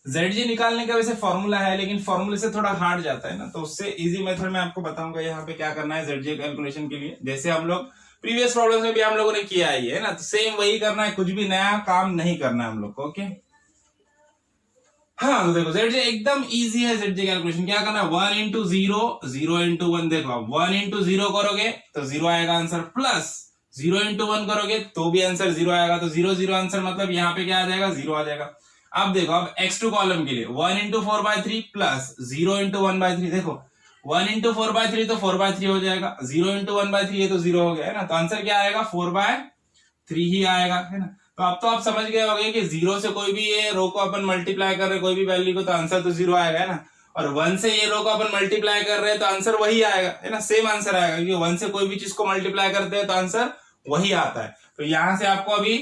ZJ निकालने का वैसे फॉर्मूला है, लेकिन फॉर्मूले से थोड़ा हार्ड जाता है ना, तो उससे इजी मेथड में आपको बताऊंगा यहाँ पे क्या करना है ZJ कैलकुलेशन के लिए। जैसे हम लोग प्रीवियस प्रॉब्लम में भी हम लोगों ने किया ही है ना, तो सेम वही करना है, कुछ भी नया काम नहीं करना है हम लोग को। ओके, हाँ तो देखो ZJ एकदम इजी है। ZJ कैलकुलेशन क्या करना है, 1 इंटू 0, 0 इंटू 1, देखो 1 इंटू 0 करोगे तो 0 आएगा आंसर, प्लस 0 इंटू 1 करोगे तो भी आंसर 0 आएगा, तो 0 0 आंसर मतलब यहाँ पे क्या आ जाएगा 0 आ जाएगा। अब देखो अब x2 कॉलम के लिए 1 इंटू 4/3 प्लस 0 इंटू 1/3, देखो 1 इंटू 4/3 तो 4/3 हो जाएगा, 0 इंटू 1/3 ये तो 0 हो गया है ना, तो आंसर क्या आएगा 4/3 ही आएगा, है ना। तो अब तो आप समझ गए होंगे कि 0 से कोई भी ये रो को अपन मल्टीप्लाई कर रहे कोई भी वैल्यू को, तो आंसर तो 0 आएगा, है ना। और 1 से ये रो को अपन मल्टीप्लाई कर रहे हैं तो आंसर वही आएगा, है ना, सेम आंसर आएगा, क्योंकि 1 से कोई भी चीज को मल्टीप्लाई करते हैं तो आंसर वही आता है। तो यहां से आपको अभी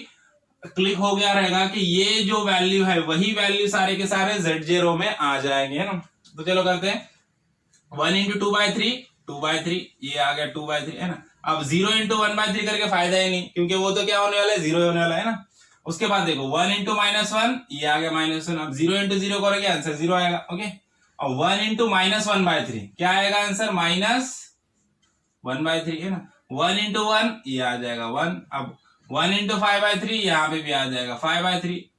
क्लिक हो गया रहेगा कि ये जो वैल्यू है वही वैल्यू सारे के सारे ZJ रो में आ जाएंगे, है ना। तो चलो करते हैं 1 इंटू 2/3, 2/3 ये आ गया 2/3, है ना। अब 0 इंटू 1/3 करके फायदा ही नहीं, क्योंकि वो तो क्या होने वाला है 0 होने वाला है ना। उसके बाद देखो 1 इंटू -1, ये आ गया -1, अब 0 इंटू 0 करोगे आंसर 0 आएगा। ओके, और 1 इंटू -1/3 क्या आएगा आंसर -1/3, है ना। 1 इंटू 1 ये आ जाएगा 1, अब 1 इंटू 5/3 यहाँ पे भी आ जाएगा 5/3।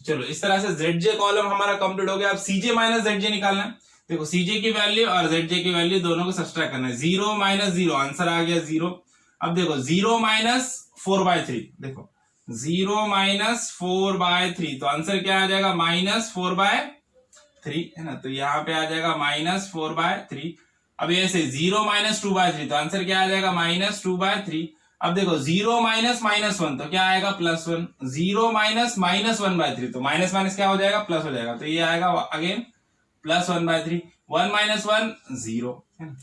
चलो इस तरह से ZJ कॉलम हमारा कंप्लीट हो गया। अब CJ माइनस ZJ निकालना है। देखो CJ की वैल्यू और ZJ की वैल्यू दोनों को सब्सट्रैक्ट करना है, 0 माइनस 0 आंसर आ गया 0। अब देखो 0 माइनस 4/3, देखो 0 माइनस 4/3 तो आंसर क्या आ जाएगा -4/3, है ना। तो यहाँ पे आ जाएगा -4/3। अब ऐसे 0 माइनस 2/3 तो आंसर क्या आ जाएगा -2/3। अब देखो 0 माइनस -1 तो क्या आएगा +1, 0 माइनस -1/3 तो माइनस माइनस क्या हो जाएगा प्लस हो जाएगा, तो ये आएगा अगेन +1/3। 1 माइनस 1 0, है ना।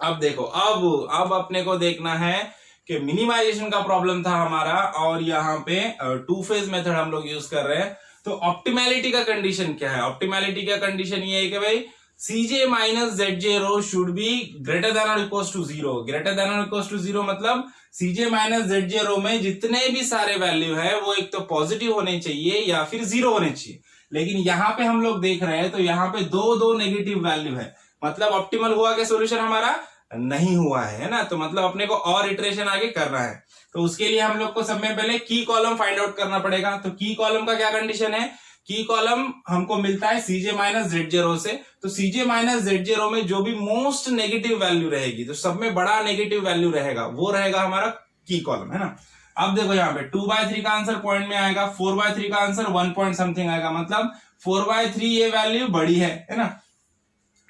अब देखो अब अपने को देखना है कि मिनिमाइजेशन का प्रॉब्लम था हमारा, और यहाँ पे टू फेज मेथड हम लोग यूज कर रहे हैं। तो ऑप्टिमैलिटी का कंडीशन क्या है, ऑप्टिमैलिटी का कंडीशन ये है कि भाई CJ minus ZJ row should be greater than और इक्वल टू 0। ग्रेटर देन और इक्वल टू 0 मतलब CJ माइनस ZJ रो में जितने भी सारे वैल्यू है वो एक तो पॉजिटिव होने चाहिए या फिर 0 होने चाहिए। लेकिन यहाँ पे हम लोग देख रहे हैं तो यहाँ पे दो नेगेटिव वैल्यू है, मतलब ऑप्टिमल हुआ क्या सोल्यूशन हमारा नहीं हुआ है ना। तो मतलब अपने को और इटरेशन आगे करना है, तो उसके लिए हम लोग को सब में पहले की कॉलम फाइंड आउट करना पड़ेगा। तो की कॉलम का क्या कंडीशन है, की कॉलम हमको मिलता है CJ माइनस ZJ रो से। तो CJ माइनस ZJ रो में जो भी मोस्ट नेगेटिव वैल्यू रहेगी, तो सब में बड़ा नेगेटिव वैल्यू रहेगा, वो रहेगा हमारा की कॉलम, है ना। अब देखो यहाँ पे 2/3 का आंसर पॉइंट में आएगा, 4/3 का आंसर 1 पॉइंट समथिंग आएगा, मतलब 4/3 ये वैल्यू बड़ी है ना।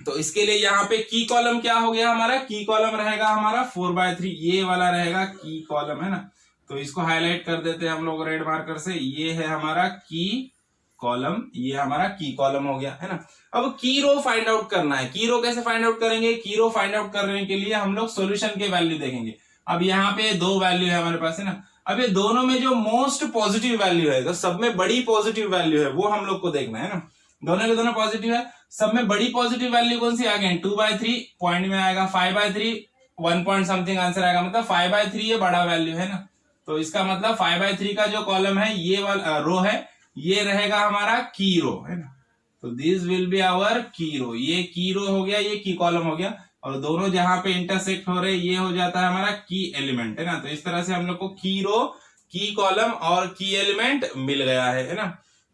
तो इसके लिए यहाँ पे की कॉलम क्या हो गया हमारा, की कॉलम रहेगा हमारा 4/3, ये वाला रहेगा की कॉलम, है ना। तो इसको हाईलाइट कर देते हैं हम लोग रेड मार्कर से, ये है हमारा की कॉलम, ये हमारा की कॉलम हो गया, है ना। अब की रो फाइंड आउट करना है। की रो कैसे फाइंड आउट करेंगे, की रो फाइंड आउट करने के लिए हम लोग सॉल्यूशन के वैल्यू देखेंगे। अब यहाँ पे दो वैल्यू है हमारे पास, है ना। अब ये दोनों में जो मोस्ट पॉजिटिव वैल्यू है, तो सब में बड़ी पॉजिटिव वैल्यू है, वो हम लोग को देखना है ना। दोनों के दोनों पॉजिटिव है, सब में बड़ी पॉजिटिव वैल्यू कौन सी आ गई 2/3 पॉइंट में आएगा, 5/3 1 पॉइंट समथिंग आंसर आएगा, मतलब 5/3 ये बड़ा वैल्यू है ना। तो इसका मतलब 5/3 का जो कॉलम है ये वाला रो है, ये रहेगा हमारा की रो, है ना। तो दिस विल बी आवर की रो, ये की रो हो गया, ये की कॉलम हो गया, और दोनों जहां पे इंटरसेक्ट हो रहे ये हो जाता है हमारा की एलिमेंट, है ना। तो इस तरह से हम लोग को की रो, की कॉलम और की एलिमेंट मिल गया है ना।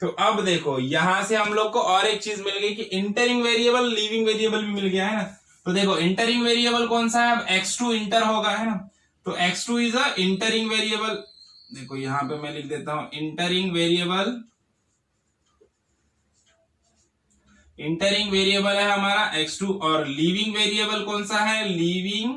तो अब देखो यहां से हम लोग को और एक चीज मिल गई कि इंटरिंग वेरिएबल, लीविंग वेरिएबल भी मिल गया, है ना। तो देखो इंटरिंग वेरिएबल कौन सा है, अब x2 इंटर होगा, है ना। तो x2 is a entering variable. देखो यहां पे मैं लिख देता हूं इंटरिंग वेरिएबल, इंटरिंग वेरिएबल है हमारा x2 और लीविंग वेरिएबल कौन सा है, लीविंग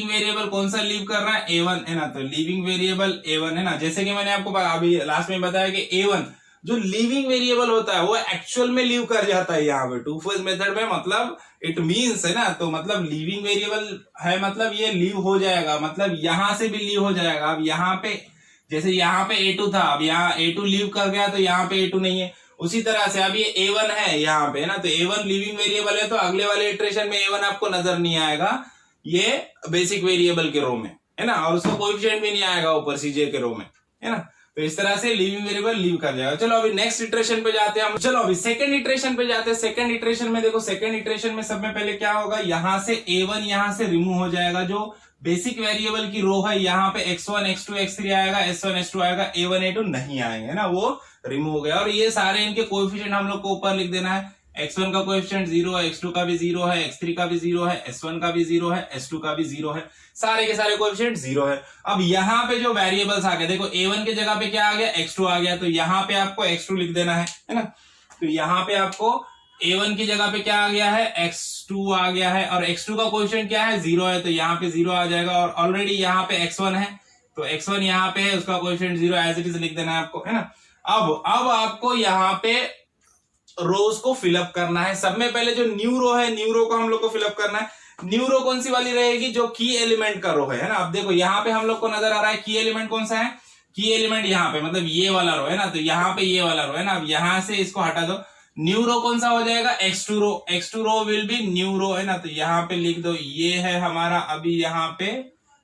वेरिएबल कौन सा लीव कर रहा है, a1 है ना। तो लीविंग वेरिएबल a1 है ना। जैसे कि मैंने आपको अभी लास्ट में बताया कि a1 जो लीविंग वेरिएबल होता है वो एक्चुअल में लीव कर जाता है यहाँ पे टू फेज मेथड में, मतलब इट मींस है ना। तो मतलब लीविंग वेरिएबल है मतलब ये लीव हो जाएगा, मतलब यहां से भी लीव हो जाएगा। अब यहाँ पे जैसे यहाँ पे a2 था, अब यहाँ a2 लीव कर गया तो यहाँ पे a2 नहीं है। उसी तरह से अब ये a1 है यहाँ पे ना, तो a1 लीविंग वेरिएबल है, तो अगले वाले इटरेशन में a1 आपको नजर नहीं आएगा ये बेसिक वेरिएबल के रो में, है ना। और उसका कोएफिशिएंट भी नहीं आएगा ऊपर सीजे के रो में, है ना। तो इस तरह से लीविंग वेरिएबल लीव कर जाएगा। चलो अभी नेक्स्ट इटरेशन पे जाते हैं हम। चलो अभी सेकंड इटरेशन पे जाते हैं। सेकंड इटरेशन में देखो, सेकंड इटरेशन में सब में पहले क्या होगा, यहां से a1 यहां से रिमूव हो जाएगा। जो बेसिक वेरिएबल की रो है यहाँ पे x1 x2 x3 आएगा, s1 s2 आएगा, a1 a2 नहीं आएंगे ना, वो रिमूव हो गया। और ये सारे इनके कोएफिशिएंट हम लोग को ऊपर लिख देना है। x1 का कोएफिशिएंट 0 है, x2 का भी 0 है, x3 का भी 0 है, s1 का भी 0 है, s2 का भी 0 है, सारे के सारे कोएफिशिएंट 0 है। अब यहाँ पे जो वेरिएबल्स आ गए, देखो a1 की जगह पे क्या आ गया, x2 आ गया, तो यहाँ पे आपको x2 लिख देना है ना। तो यहाँ पे आपको a1 की जगह पे क्या आ गया है, x2 आ गया है, और x2 का कोएफिशिएंट क्या है, 0 है, तो यहाँ पे 0 आ जाएगा। और ऑलरेडी यहाँ पे x1 है, तो x1 यहाँ पे है, उसका कोएफिशिएंट 0 एज इट इज लिख देना है आपको, है ना। अब आपको यहाँ पे रोज को फिलअप करना है। सब में पहले जो न्यू रो है, न्यू रो को हम लोग को फिलअप करना है। न्यू रो कौन सी वाली रहेगी, जो की एलिमेंट का रो है ना। अब देखो यहाँ पे हम लोग को नजर आ रहा है की एलिमेंट कौन सा है, की एलिमेंट यहाँ पे मतलब ये वाला रो है ना, तो यहाँ पे ये वाला रो है ना। अब यहाँ से इसको हटा दो, न्यू रो कौन सा हो जाएगा, x2 row, x2 row will be new row, है ना। तो यहाँ पे लिख दो, ये है हमारा अभी यहाँ पे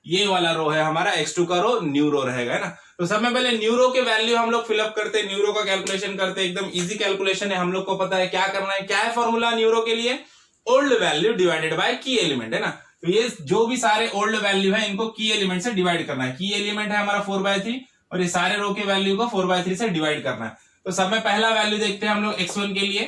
ये वाला रो है हमारा, x2 का रो न्यू रो रहेगा, है ना। तो सब में पहले न्यू रो के वैल्यू हम लोग फिलअप करते हैं, न्यू रो का कैलकुलेशन करते हैं। एकदम इजी कैलकुलेशन है, हम लोग को पता है क्या करना है। क्या है फॉर्मूला न्यू रो के लिए, ओल्ड वैल्यू डिवाइडेड बाय की एलिमेंट, है ना। तो ये जो भी सारे ओल्ड वैल्यू है इनको की एलिमेंट से डिवाइड करना है। की एलिमेंट है हमारा 4/3 और ये सारे रो के वैल्यू को 4/3 से डिवाइड करना है। तो सब में पहला वैल्यू देखते हैं हम लोग x1 के लिए,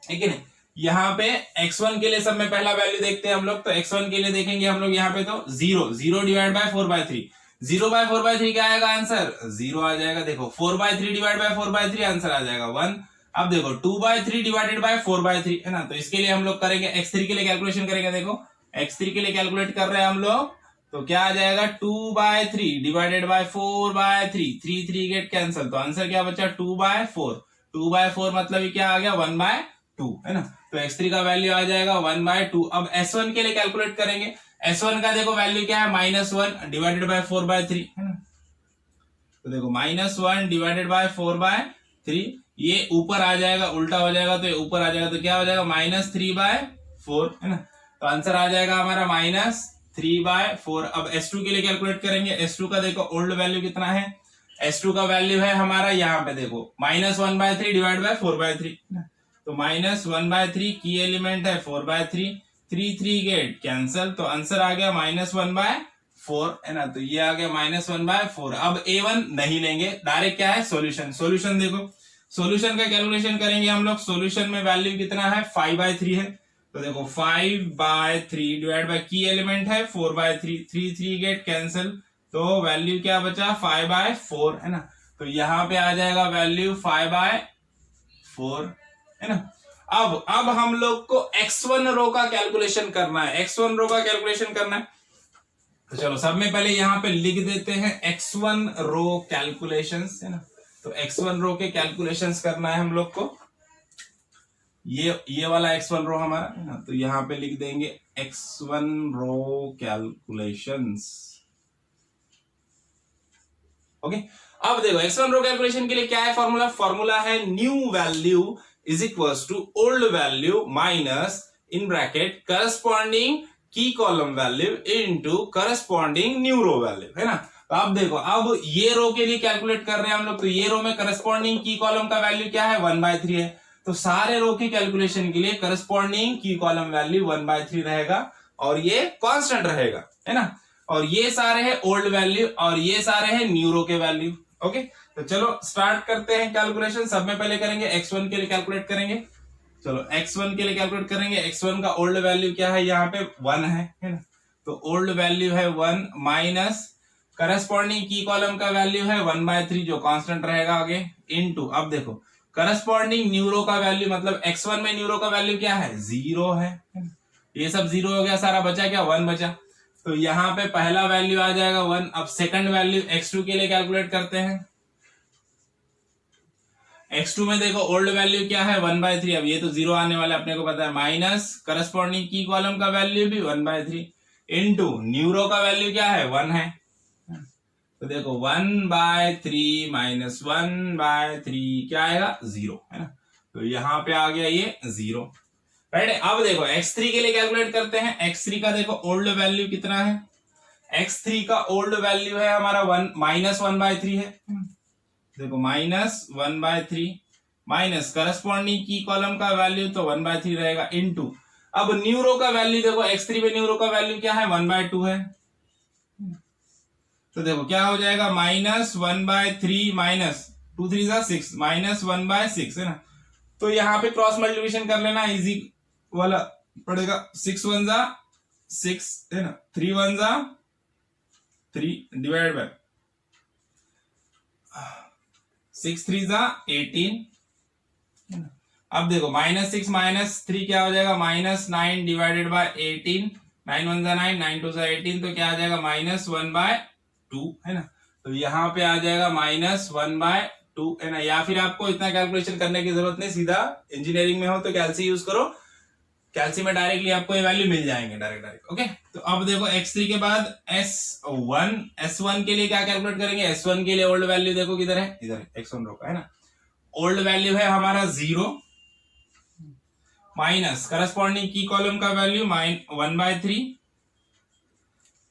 है कि नहीं। यहाँ पे x1 के लिए सब में पहला वैल्यू देखते हैं हम लोग। तो x1 के लिए देखेंगे हम लोग यहाँ पे, तो 0 डिवाइड बाय 4/3, 0/4/3 क्या आएगा आंसर, 0 आ जाएगा। देखो 4/3 डिवाइड बाय 4/3 आंसर आ जाएगा 1। अब देखो 2/3 डिवाइडेड बाय 4/3, है ना। तो इसके लिए हम लोग करेंगे x3 के लिए कैलकुलेशन करेंगे। देखो x3 के लिए कैलकुलेट कर रहे हैं हम लोग, तो क्या आ जाएगा 2/3 डिवाइडेड बाय 4/3, 3 गेट कैंसिल, तो आंसर क्या बचा 2/4। 2/4 मतलब क्या आ गया 1/2, है ना। तो x3 का वैल्यू आ जाएगा 1/2। अब s1 के लिए कैलकुलेट करेंगे। s1 का देखो वैल्यू क्या है, -1 डिवाइडेड बाय 4/3, है ना। तो देखो -1 डिवाइडेड बाय 4/3, ये ऊपर आ जाएगा, उल्टा हो जाएगा तो ये ऊपर आ जाएगा, तो क्या हो जाएगा -3/4, है ना। तो आंसर आ जाएगा हमारा -3/4। अब s2 के लिए कैलकुलेट करेंगे। s2 का देखो ओल्ड वैल्यू कितना है, s2 का वैल्यू है हमारा यहाँ पे देखो -1/3 डिवाइड बाय 4/3, तो -1/3 की एलिमेंट है 4/3, 3 गेट कैंसल, तो आंसर आ गया -1/4, है ना। तो ये आ गया -1/4। अब a1 नहीं लेंगे, डायरेक्ट क्या है सॉल्यूशन। सॉल्यूशन देखो, सॉल्यूशन का कैलकुलेशन करेंगे हम लोग। सॉल्यूशन में वैल्यू कितना है 5/3 है, तो देखो 5/3 डिवाइड बाय की एलिमेंट है 4/3, 3 गेट कैंसिल, तो वैल्यू क्या बचा 5/4, है ना। तो यहाँ पे आ जाएगा वैल्यू 5/4, है ना। अब हम लोग को x1 रो का कैलकुलेशन करना है, x1 रो का कैलकुलेशन करना है। तो चलो सब में पहले यहाँ पे लिख देते हैं x1 रो कैलकुलेशंस, है ना। तो x1 रो के कैलकुलेशंस करना है हम लोग को। ये वाला x1 रो हमारा, है ना। तो यहाँ पे लिख देंगे x1 रो कैलकुलेशंस, ओके। अब देखो x1 रो कैलकुलेशन के लिए क्या है फॉर्मूला, फॉर्मूला है new value is equals to old value minus in bracket corresponding की column value into corresponding new row value, है ना। तो अब देखो, अब ये रो के लिए कैलकुलेट कर रहे हैं हम लोग। तो ये रो में करस्पॉन्डिंग की कॉलम का वैल्यू क्या है 1/3 है, तो सारे रो के कैलकुलेशन के लिए करस्पॉन्डिंग की कॉलम वैल्यू 1/3 रहेगा और ये कांस्टेंट रहेगा, है ना। और ये सारे हैं ओल्ड वैल्यू और ये सारे हैं न्यू रो के वैल्यू, ओके। तो चलो स्टार्ट करते हैं कैलकुलेशन। सब में पहले करेंगे x1 के लिए कैलकुलेट करेंगे। चलो x1 के लिए कैलकुलेट करेंगे। x1 का ओल्ड वैल्यू क्या है, यहाँ पे 1 है ना। तो ओल्ड वैल्यू है 1 माइनस करस्पॉन्डिंग की कॉलम का वैल्यू है 1/3 जो कांस्टेंट रहेगा आगे, इनटू अब देखो करस्पॉन्डिंग न्यूरो का वैल्यू मतलब x1 में न्यूरो का वैल्यू क्या है 0 है। ये सब 0 हो गया सारा, बचा क्या 1 बचा। तो यहाँ पे पहला वैल्यू आ जाएगा 1। अब सेकंड वैल्यू x2 के लिए कैलकुलेट करते हैं। x2 में देखो ओल्ड वैल्यू क्या है 1/3। अब ये तो 0 आने वाला अपने को पता है, माइनस करस्पॉन्डिंग की कॉलम का वैल्यू भी 1/3 इनटू न्यूरो का वैल्यू क्या है 1 है। तो देखो 1/3 माइनस 1/3 क्या आएगा 0 है ना। तो यहाँ पे आ गया ये 0 राइट। अब देखो x3 के लिए कैलकुलेट करते हैं। x3 का देखो ओल्ड वैल्यू कितना है, x3 का ओल्ड वैल्यू है हमारा -1/3 है। देखो -1/3 माइनस करस्पॉन्डिंग की कॉलम का वैल्यू तो 1/3 रहेगा इनटू, अब न्यूरो का वैल्यू देखो x3 में न्यूरो का वैल्यू क्या है 1/2 है। तो देखो क्या हो जाएगा -1/3 माइनस 2 3 6 -1/6 है ना। तो यहाँ पे क्रॉस मल्टीप्लिकेशन कर लेना, इजी वाला पड़ेगा। 6 1 6 है ना, 3 1 3 डिवाइड बाय 6 3 18। अब देखो -6 -3 क्या हो जाएगा -9 डिवाइडेड बाय 18। 9 1 9 9 2 18, तो क्या आ जाएगा -1/2 है ना। तो यहाँ पे आ जाएगा -1/2 है ना। या फिर आपको इतना कैलकुलेशन करने की जरूरत नहीं, सीधा इंजीनियरिंग में हो तो कैल्सी यूज करो, कैल्सी में डायरेक्टली आपको ये वैल्यू मिल जाएंगे डायरेक्ट। ओके, तो अब देखो x3 के बाद S1 के लिए क्या कैलकुलेट करेंगे। S1 के लिए ओल्ड वैल्यू देखो किधर है, इधर है, x1 रो का है ना। ओल्ड वैल्यू है हमारा 0 माइनस करस्पॉन्डिंग की कॉलम का वैल्यू 1/3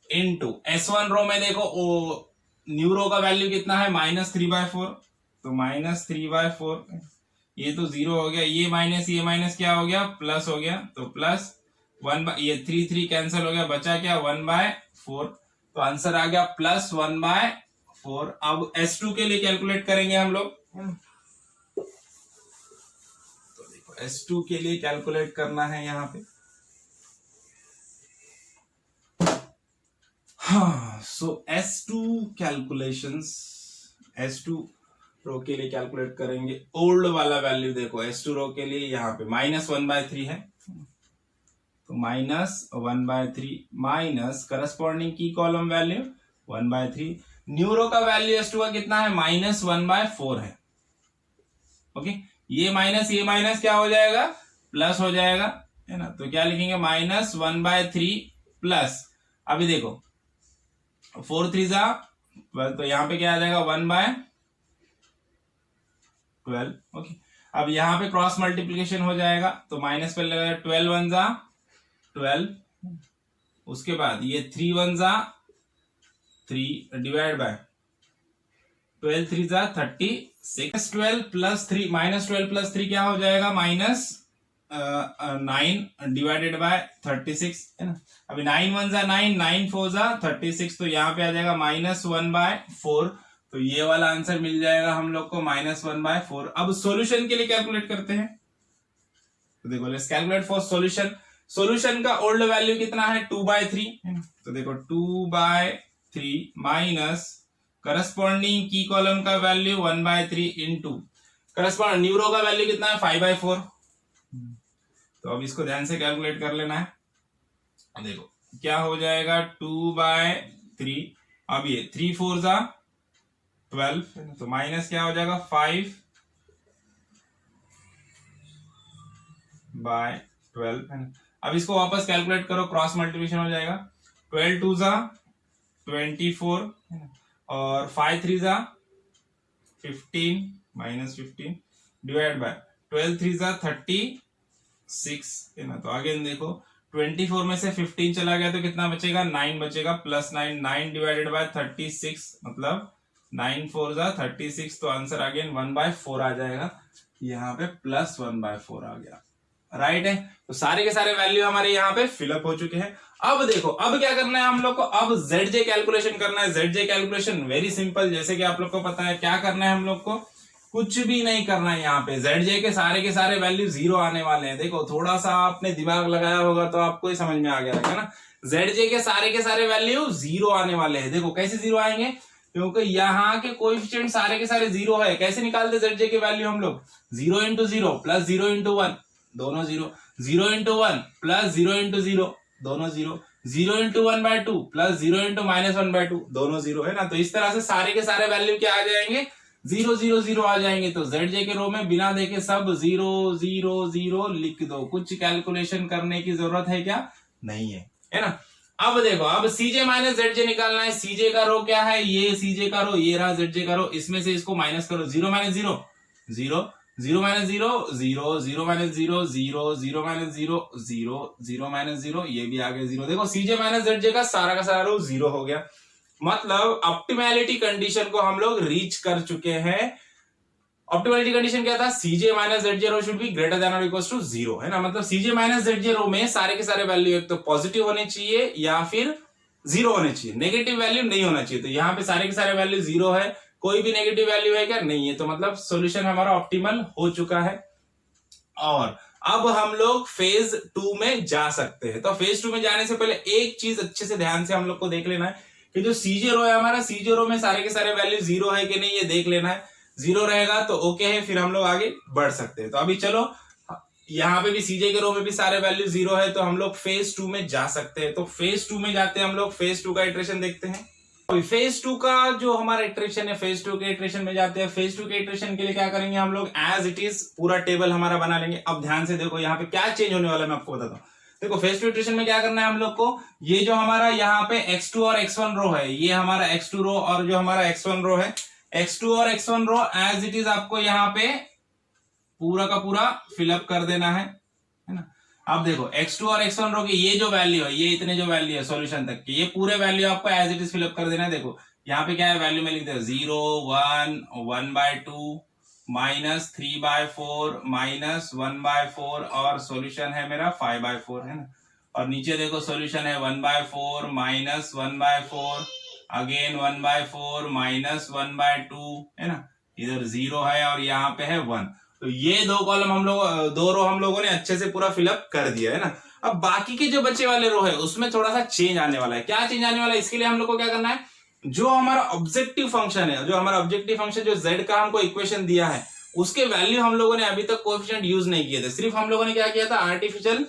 इनटू S1 रो में देखो न्यूरो का वैल्यू कितना है -3/4। तो -3/4, ये तो 0 हो गया, ये माइनस क्या हो गया प्लस हो गया। तो प्लस 1 ये 3 3 कैंसिल हो गया, बचा क्या 1/4। तो आंसर आ गया +1/4। अब S2 के लिए कैलकुलेट करेंगे हम लोग। तो देखो S2 के लिए कैलकुलेट करना है यहाँ पे। हाँ, सो S2 कैलकुलेशंस, S2 रो के लिए कैलकुलेट करेंगे। ओल्ड वाला वैल्यू देखो S2 रो के लिए यहाँ पे -1/3 है। तो -1/3 माइनस करस्पॉन्डिंग की कॉलम वैल्यू 1/3। न्यूरो का वैल्यू S2 का कितना है -1/4 है। ओके, ये माइनस क्या हो जाएगा प्लस हो जाएगा है ना। तो क्या लिखेंगे -1/3 प्लस, अभी देखो 4 3 12, तो यहाँ पे क्या आ जाएगा 1/12। ओके, अब यहाँ पे क्रॉस मल्टीप्लिकेशन हो जाएगा, तो माइनस पे लगेगा 12 1 12। उसके बाद ये 3 1 3 डिवाइड बाय 12 3 36। 12 प्लस 3 -12 प्लस 3 क्या हो जाएगा -9 डिवाइडेड बाय 36 है ना। अभी 9 1 9 9 4 36, तो यहाँ पे आ जाएगा -1/4। तो ये वाला आंसर मिल जाएगा हम लोग को -1/4। अब सॉल्यूशन के लिए कैलकुलेट करते हैं। तो देखो let's calculate for solution. Solution का ओल्ड वैल्यू कितना है 2/3 है ना। तो देखो 2/3 माइनस करस्पॉन्डिंग की कॉलम का वैल्यू 1/3 इनटू करस्पॉन्डिंग न्यूरो का वैल्यू कितना है 5/4। तो अब इसको ध्यान से कैलकुलेट कर लेना है। देखो क्या हो जाएगा 2/3। अब ये 3 4 12, तो माइनस क्या हो जाएगा 5/12 है ना। अब इसको वापस कैलकुलेट करो, क्रॉस मल्टीप्लिकेशन हो जाएगा। 12 2 24 और 5 3 15 -15 डिवाइड बाय 12 3 36 है ना। तो अगेन देखो 24 में से 15 चला गया तो कितना बचेगा 9 बचेगा, +9 9 डिवाइडेड बाय 36 मतलब 9 4 36। तो आंसर अगेन 1/4 आ जाएगा, यहाँ पे +1/4 आ गया राइट है। तो सारे के सारे वैल्यू हमारे यहाँ पे फिलअप हो चुके हैं। अब देखो अब क्या करना है हम लोग को, अब ZJ कैलकुलेशन करना है। ZJ कैलकुलेशन वेरी सिंपल, जैसे कि आप लोग को पता है क्या करना है हम लोग को, कुछ भी नहीं करना है। यहाँ पे ZJ के सारे वैल्यू 0 आने वाले हैं। देखो थोड़ा सा आपने दिमाग लगाया होगा तो आपको ही समझ में आ गया है ना। ZJ के सारे वैल्यू 0 आने वाले हैं। देखो कैसे 0 आएंगे, क्योंकि यहाँ के कोएफिशिएंट सारे के सारे जीरो है। कैसे निकालते ZJ की वैल्यू हम लोग? 0 इंटू 0 प्लस 0 इंटू 1 दोनों 0, 0 इंटू 1 प्लस 0 इंटू 0 दोनों 0, 0 इंटू 1/2 प्लस 0 इंटू -1/2 दोनों 0 है ना। तो इस तरह से सारे के सारे वैल्यू क्या आ जाएंगे? 0 0 0 आ जाएंगे। तो ZJ के रो में बिना देखे सब 0 0 0 लिख दो। कुछ कैलकुलेशन करने की जरूरत है क्या? नहीं है ना। अब देखो, अब CJ माइनस ZJ निकालना है। CJ का रो क्या है? ये CJ का रो, ये रहा ZJ का रो। इसमें से इसको माइनस करो। 0 minus 0 0, 0 minus 0 0, 0 minus 0 0, 0 minus 0 0, 0 minus 0, ये भी आ गया 0। देखो CJ माइनस ZJ का सारा रो 0 हो गया। मतलब ऑप्टिमैलिटी कंडीशन को हम लोग रीच कर चुके हैं। ऑप्टिमैलिटी कंडीशन क्या था? CJ minus ZJ row should be greater than और इक्वल टू 0 है ना। मतलब CJ माइनस ZJ रो में सारे के सारे वैल्यू एक तो पॉजिटिव होने चाहिए या फिर 0 होने चाहिए, नेगेटिव वैल्यू नहीं होना चाहिए। तो यहाँ पे सारे के सारे वैल्यू 0 है। कोई भी नेगेटिव वैल्यू है क्या? नहीं है। तो मतलब सॉल्यूशन हमारा ऑप्टिमल हो चुका है। और अब हम लोग फेज 2 में जा सकते हैं। तो फेज 2 में जाने से पहले एक चीज अच्छे से ध्यान से हम लोग को देख लेना है कि जो CJ रो है हमारा, CJ रो में सारे के सारे वैल्यू 0 है कि नहीं, ये देख लेना है। 0 रहेगा तो ओके है, फिर हम लोग आगे बढ़ सकते हैं। तो अभी चलो, यहाँ पे भी CJ के रो में भी सारे वैल्यू 0 है, तो हम लोग फेज 2 में जा सकते हैं। तो फेज 2 में जाते हैं हम लोग। फेज 2 का इटरेशन देखते हैं। फेज 2 का जो हमारा इटरेशन है, फेज 2 के इटरेशन में जाते हैं। फेज 2 के इटरेशन के लिए क्या करेंगे हम लोग? एज इट इज पूरा टेबल हमारा बना लेंगे। अब ध्यान से देखो, यहाँ पे क्या चेंज होने वाला है मैं आपको बताता हूँ। देखो, फेज 2 इटरेशन में क्या करना है हम लोग को? ये जो हमारा यहाँ पे x2 और x1 रो है, ये हमारा x2 रो और जो हमारा x1 रो है, x2 और x1 row as it is आपको यहाँ पे पूरा का पूरा फिलअप कर देना है ना। अब देखो, x2 और x1 रो की ये जो वैल्यू है, ये इतने जो वैल्यू है सॉल्यूशन तक की, ये पूरे वैल्यू आपको एज इट इज फिलअप कर देना है। देखो यहाँ पे क्या है, वैल्यू में लिख दे 0 1 1/2 -3/4 -1/4 और सॉल्यूशन है मेरा 5/4 है ना। और नीचे देखो सॉल्यूशन है 1/4 -1/4 अगेन 1/4 -1/2 है ना। इधर 0 है और यहाँ पे है 1। तो ये दो कॉलम हम लोग, दो रो हम लोगों ने अच्छे से पूरा फिलअप कर दिया है ना। अब बाकी के जो बचे वाले रो है उसमें थोड़ा सा चेंज आने वाला है। क्या चेंज आने वाला है? इसके लिए हम लोग को क्या करना है, जो हमारा ऑब्जेक्टिव फंक्शन है, जो हमारा ऑब्जेक्टिव फंक्शन जो z का हमको इक्वेशन दिया है, उसके वैल्यू हम लोगों ने अभी तक कोएफिशिएंट यूज नहीं किए थे। सिर्फ हम लोगों ने क्या किया था, आर्टिफिशियल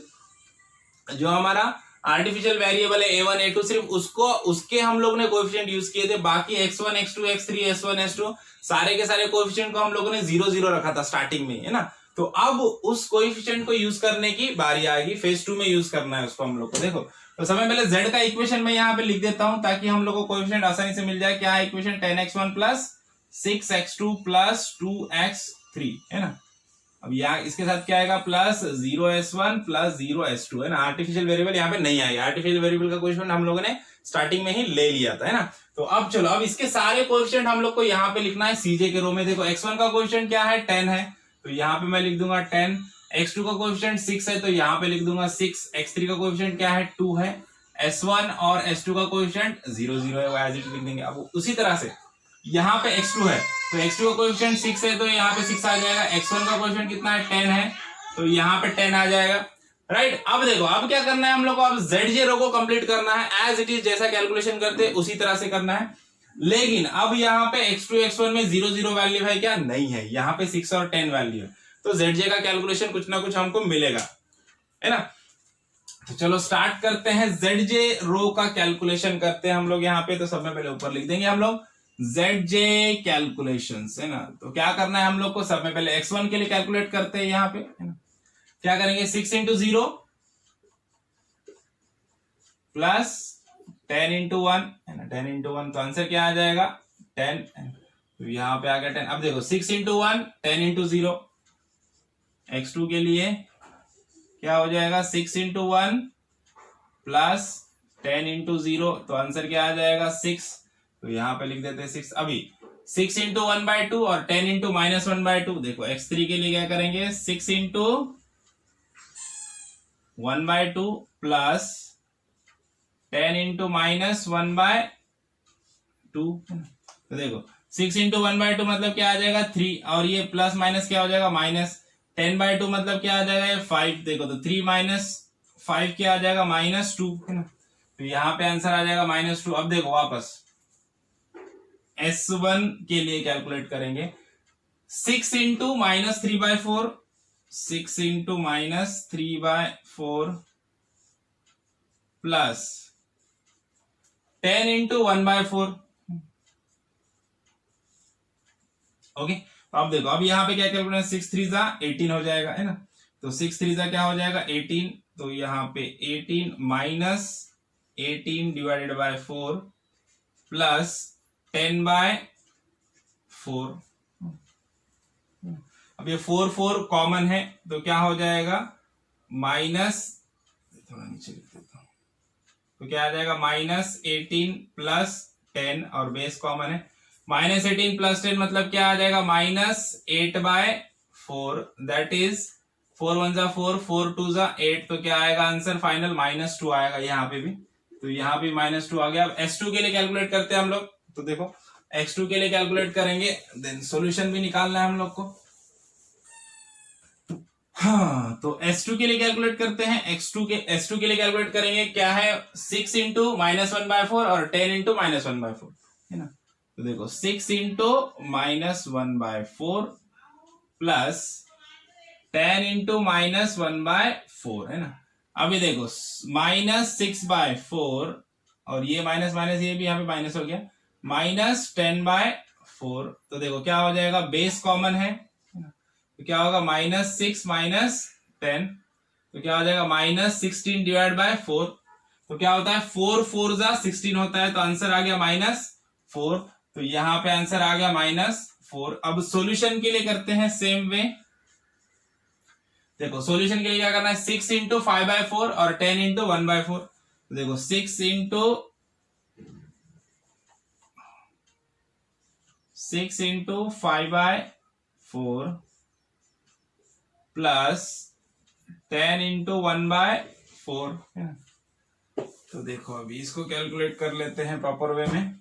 जो हमारा आर्टिफिशियल वेरिएबल है a1 a2, सिर्फ उसको उसके हम लोग ने कोएफिशिएंट यूज किए थे। बाकी x1 x2 x3 s1 s2 सारे के सारे कोएफिशिएंट को हम लोगों ने 0 0 रखा था स्टार्टिंग में, है ना। तो अब उस कोएफिशिएंट को यूज करने की बारी आएगी, फेज 2 में यूज करना है उसको हम लोग को। देखो, तो समय पहले z का इक्वेशन मैं यहाँ पे लिख देता हूं ताकि हम लोग को कोएफिशिएंट आसानी से मिल जाए। क्या है equation? 10x1 plus 6x2 plus 2x3 है ना। अब यहाँ इसके साथ क्या आएगा, प्लस 0s1 प्लस 0s2 है ना। आर्टिफिशियल वेरिएबल यहाँ पे नहीं आएगा। आर्टिफिशियल वेरिएबल का कोएफिशिएंट हम लोगों ने स्टार्टिंग में ही ले लिया था, है ना। तो अब चलो, अब इसके सारे कोएफिशिएंट हम लोग को यहाँ पे लिखना है CJ के रो में। देखो, x1 का कोएफिशिएंट क्या है, 10 है, तो यहाँ पे मैं लिख दूंगा 10। x2 का कोएफिशिएंट 6 है, तो यहाँ पे लिख दूंगा 6। x3 का कोएफिशिएंट क्या है, 2 है। s1 और s2 का कोएफिशिएंट 0 0 है, वो एज इट लिख देंगे। अब उसी तरह से यहाँ पे x2 है, तो x2 का कोएफिशिएंट 6 है, तो यहाँ पे 6 आ जाएगा। x1 का कोएफिशिएंट कितना है, 10 है, तो यहाँ पे 10 आ जाएगा, राइट। अब देखो, अब क्या करना है हम लोग को, अब ZJ रो को कंप्लीट करना है। एज इट इज जैसा कैलकुलेशन करते हैं उसी तरह से करना है। लेकिन अब यहाँ पे x2 x1 में 0 0 वैल्यू है क्या? नहीं है। यहाँ पे 6 और 10 वैल्यू है, तो ZJ का कैलकुलेशन कुछ ना कुछ हमको मिलेगा, है ना। तो चलो स्टार्ट करते हैं, ZJ रो का कैलकुलेशन करते हैं हम लोग यहाँ पे। तो सबसे पहले ऊपर लिख देंगे हम लोग ZJ कैलकुलेशंस, है ना। तो क्या करना है हम लोग को, सबसे पहले x1 के लिए कैलकुलेट करते हैं यहाँ पे, है ना। क्या करेंगे, 6 इंटू 0 प्लस 10 इंटू 1 है ना। 10 इंटू 1 तो आंसर क्या आ जाएगा, 10। तो यहाँ पे आ गया 10। अब देखो, 6 इंटू 1 10 इंटू 0। x2 के लिए क्या हो जाएगा, 6 इंटू 1 प्लस 10 इंटू 0, तो आंसर क्या आ जाएगा, 6। तो यहाँ पे लिख देते हैं 6। अभी 6 इंटू 1/2 और 10 इंटू -1/2। देखो, x3 के लिए क्या करेंगे, 6 इंटू 1/2 प्लस 10 इंटू -1/2। तो देखो, 6 इंटू 1/2 मतलब क्या आ जाएगा, 3, और ये प्लस माइनस क्या हो जाएगा, माइनस। 10/2 मतलब क्या आ जाएगा, 5। देखो, तो 3 - 5 क्या आ जाएगा, -2, है ना। तो यहाँ पे आंसर आ जाएगा -2। अब देखो वापस S1 के लिए कैलकुलेट करेंगे 6 into minus 3/4, 6 into minus 3/4 plus 10 into 1/4। Okay, तो अब देखो, अब यहाँ पे क्या कैलकुलेट, 6 3 जा 18 हो जाएगा, है ना। तो 6 3 जा क्या हो जाएगा 18, तो यहाँ पे 18 माइनस 18 डिवाइडेड बाय 4 प्लस 10/4। अब ये 4 4 कॉमन है तो क्या हो जाएगा माइनस, थोड़ा नीचे लिख देता हूं, तो क्या आ जाएगा माइनस 18 प्लस 10 और बेस कॉमन है, माइनस 18 प्लस 10 मतलब क्या आ जाएगा माइनस 8/4, दैट इज 4 1 जा 4, 4 2 जा 8, तो क्या आएगा आंसर फाइनल -2 आएगा यहाँ पे भी, तो यहाँ भी -2 आ गया। अब S2 के लिए कैलकुलेट करते हैं हम लोग, तो देखो X2 के लिए कैलकुलेट करेंगे, देन सॉल्यूशन भी निकालना है हम लोग को। हाँ, तो S2 के लिए कैलकुलेट करते हैं, S2 के लिए कैलकुलेट करेंगे, क्या है 6 इंटू -1/4 और 10 इंटू -1/4, है ना। तो देखो 6 इंटू -1/4 प्लस 10 इंटू -1/4, है ना। अभी देखो -6/4 और ये माइनस माइनस, ये भी यहाँ पे माइनस हो गया, -10/4, तो देखो क्या हो जाएगा, बेस कॉमन है, तो क्या होगा -6 -10, तो क्या हो जाएगा -16 डिवाइड बाय 4, तो क्या होता है 4 4 जा 16 होता है, तो आंसर आ गया -4, तो यहाँ पे आंसर आ गया -4। अब सॉल्यूशन के लिए करते हैं सेम वे, देखो सॉल्यूशन के लिए क्या करना है, 6 इंटू 5/4 और 10 इंटू 1/4, तो देखो 6 इंटू 5/4 प्लस 10 इंटू 1/4, है ना। तो देखो अभी इसको कैलकुलेट कर लेते हैं प्रॉपर वे में,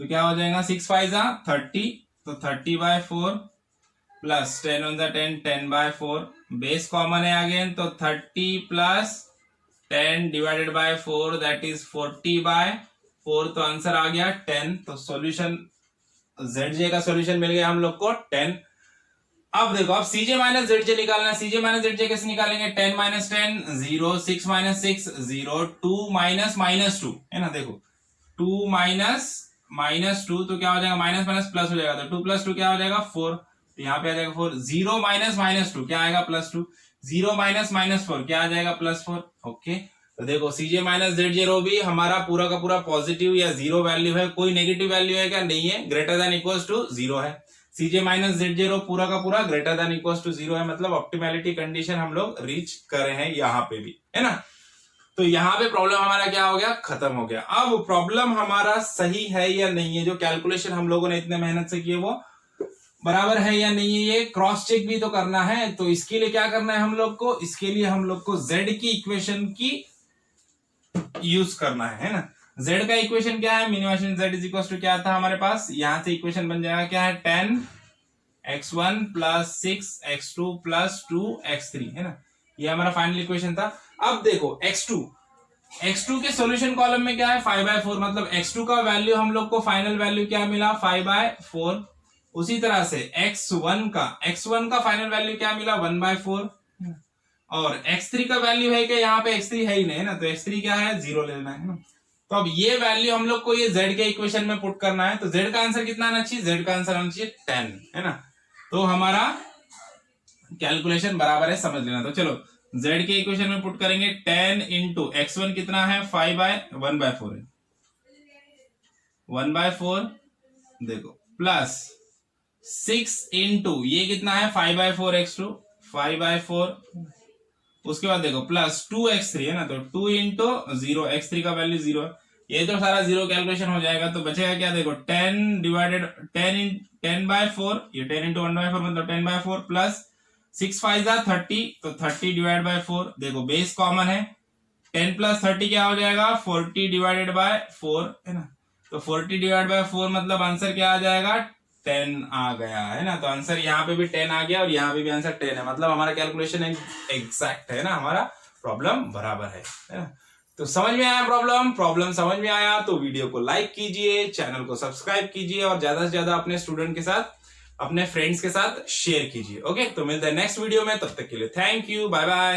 तो क्या हो जाएगा 6 5 जा 30, तो 30/4 प्लस 10 1 जा 10, 10/4, बेस कॉमन है अगेन, तो 30 plus 10 divided by 4 that is 40/4, तो आंसर आ गया 10। तो सॉल्यूशन ZJ का सॉल्यूशन मिल गया हम लोग को 10। अब देखो, अब CJ माइनस ZJ निकालना है, CJ माइनस ZJ कैसे निकालेंगे, 10 - 10 0, 6 - 6 0, 2 - -2, है ना। देखो 2 - -2, तो क्या हो जाएगा माइनस माइनस प्लस हो जाएगा, तो 2 + 2 क्या हो जाएगा 4, तो यहाँ पे आ जाएगा 4, 0 - -2 क्या आएगा +2, 0 - -4 क्या आ जाएगा +4। ओके, तो देखो CJ माइनस ZJ रो भी हमारा पूरा का पूरा पॉजिटिव या 0 वैल्यू है, कोई नेगेटिव वैल्यू है क्या, नहीं है, ग्रेटर देन इक्वल्स टू 0 है। CJ माइनस ZJ रो पूरा का पूरा ग्रेटर देन इक्वल्स टू 0 है, मतलब ऑप्टिमैलिटी कंडीशन हम लोग रीच कर रहे हैं यहाँ पे भी, है ना। तो यहाँ पे प्रॉब्लम हमारा क्या हो गया, खत्म हो गया। अब प्रॉब्लम हमारा सही है या नहीं है, जो कैलकुलेशन हम लोगों ने इतने मेहनत से किए वो बराबर है या नहीं है, ये क्रॉस चेक भी तो करना है। तो इसके लिए क्या करना है हम लोग को, इसके लिए हम लोग को Z की इक्वेशन की यूज करना है ना। Z का इक्वेशन क्या है, minimization Z is equal to क्या था हमारे पास, यहां से इक्वेशन बन जाएगा क्या है 10x1 + 6x2 + 2x3, है ना। ये हमारा फाइनल इक्वेशन था। अब देखो x2 के सॉल्यूशन कॉलम में क्या है 5/4, मतलब x2 का वैल्यू हम लोग को फाइनल वैल्यू क्या मिला 5/4। उसी तरह से x1 का फाइनल वैल्यू क्या मिला 1/4, और x3 का वैल्यू है क्या, यहाँ पे x3 है ही नहीं, है ना, तो x3 क्या है 0 लेना है ना। तो अब ये वैल्यू हम लोग को ये Z के इक्वेशन में पुट करना है, तो Z का आंसर कितना आना चाहिए, Z का आंसर आना चाहिए 10, है ना। तो हमारा कैलकुलेशन बराबर है, समझ लेना। तो चलो Z के इक्वेशन में पुट करेंगे 10 इंटू x1 कितना है 5/1/4 है, 1/4 देखो प्लस 6 इंटू ये कितना है 5/4 x2 5/4, उसके बाद देखो प्लस 2x3, है ना, तो 2 इंटू 0, x3 का वैल्यू 0 है, ये तो सारा 0 कैलकुलेशन हो जाएगा, तो बचेगा क्या, देखो 10/4, ये 10 इंटू 1/4 मतलब 10/4 प्लस 6 5 जा 30, तो 30 डिवाइड बाय 4, देखो बेस कॉमन है, 10 + 30 क्या हो जाएगा 40 डिवाइडेड बाय 4, है ना। तो 40 डिवाइड बाय 4 मतलब आंसर क्या आ जाएगा 10 आ गया, है ना। तो आंसर यहाँ पे भी 10 आ गया और यहाँ पे भी आंसर 10 है, मतलब हमारा कैलकुलेशन एग्जैक्ट है ना, हमारा प्रॉब्लम बराबर है ना। तो समझ में आया प्रॉब्लम समझ में आया तो वीडियो को लाइक कीजिए, चैनल को सब्सक्राइब कीजिए और ज्यादा से ज्यादा अपने स्टूडेंट के साथ, अपने फ्रेंड्स के साथ शेयर कीजिए। ओके, तो मिलते हैं नेक्स्ट वीडियो में, तब तक के लिए थैंक यू, बाय बाय।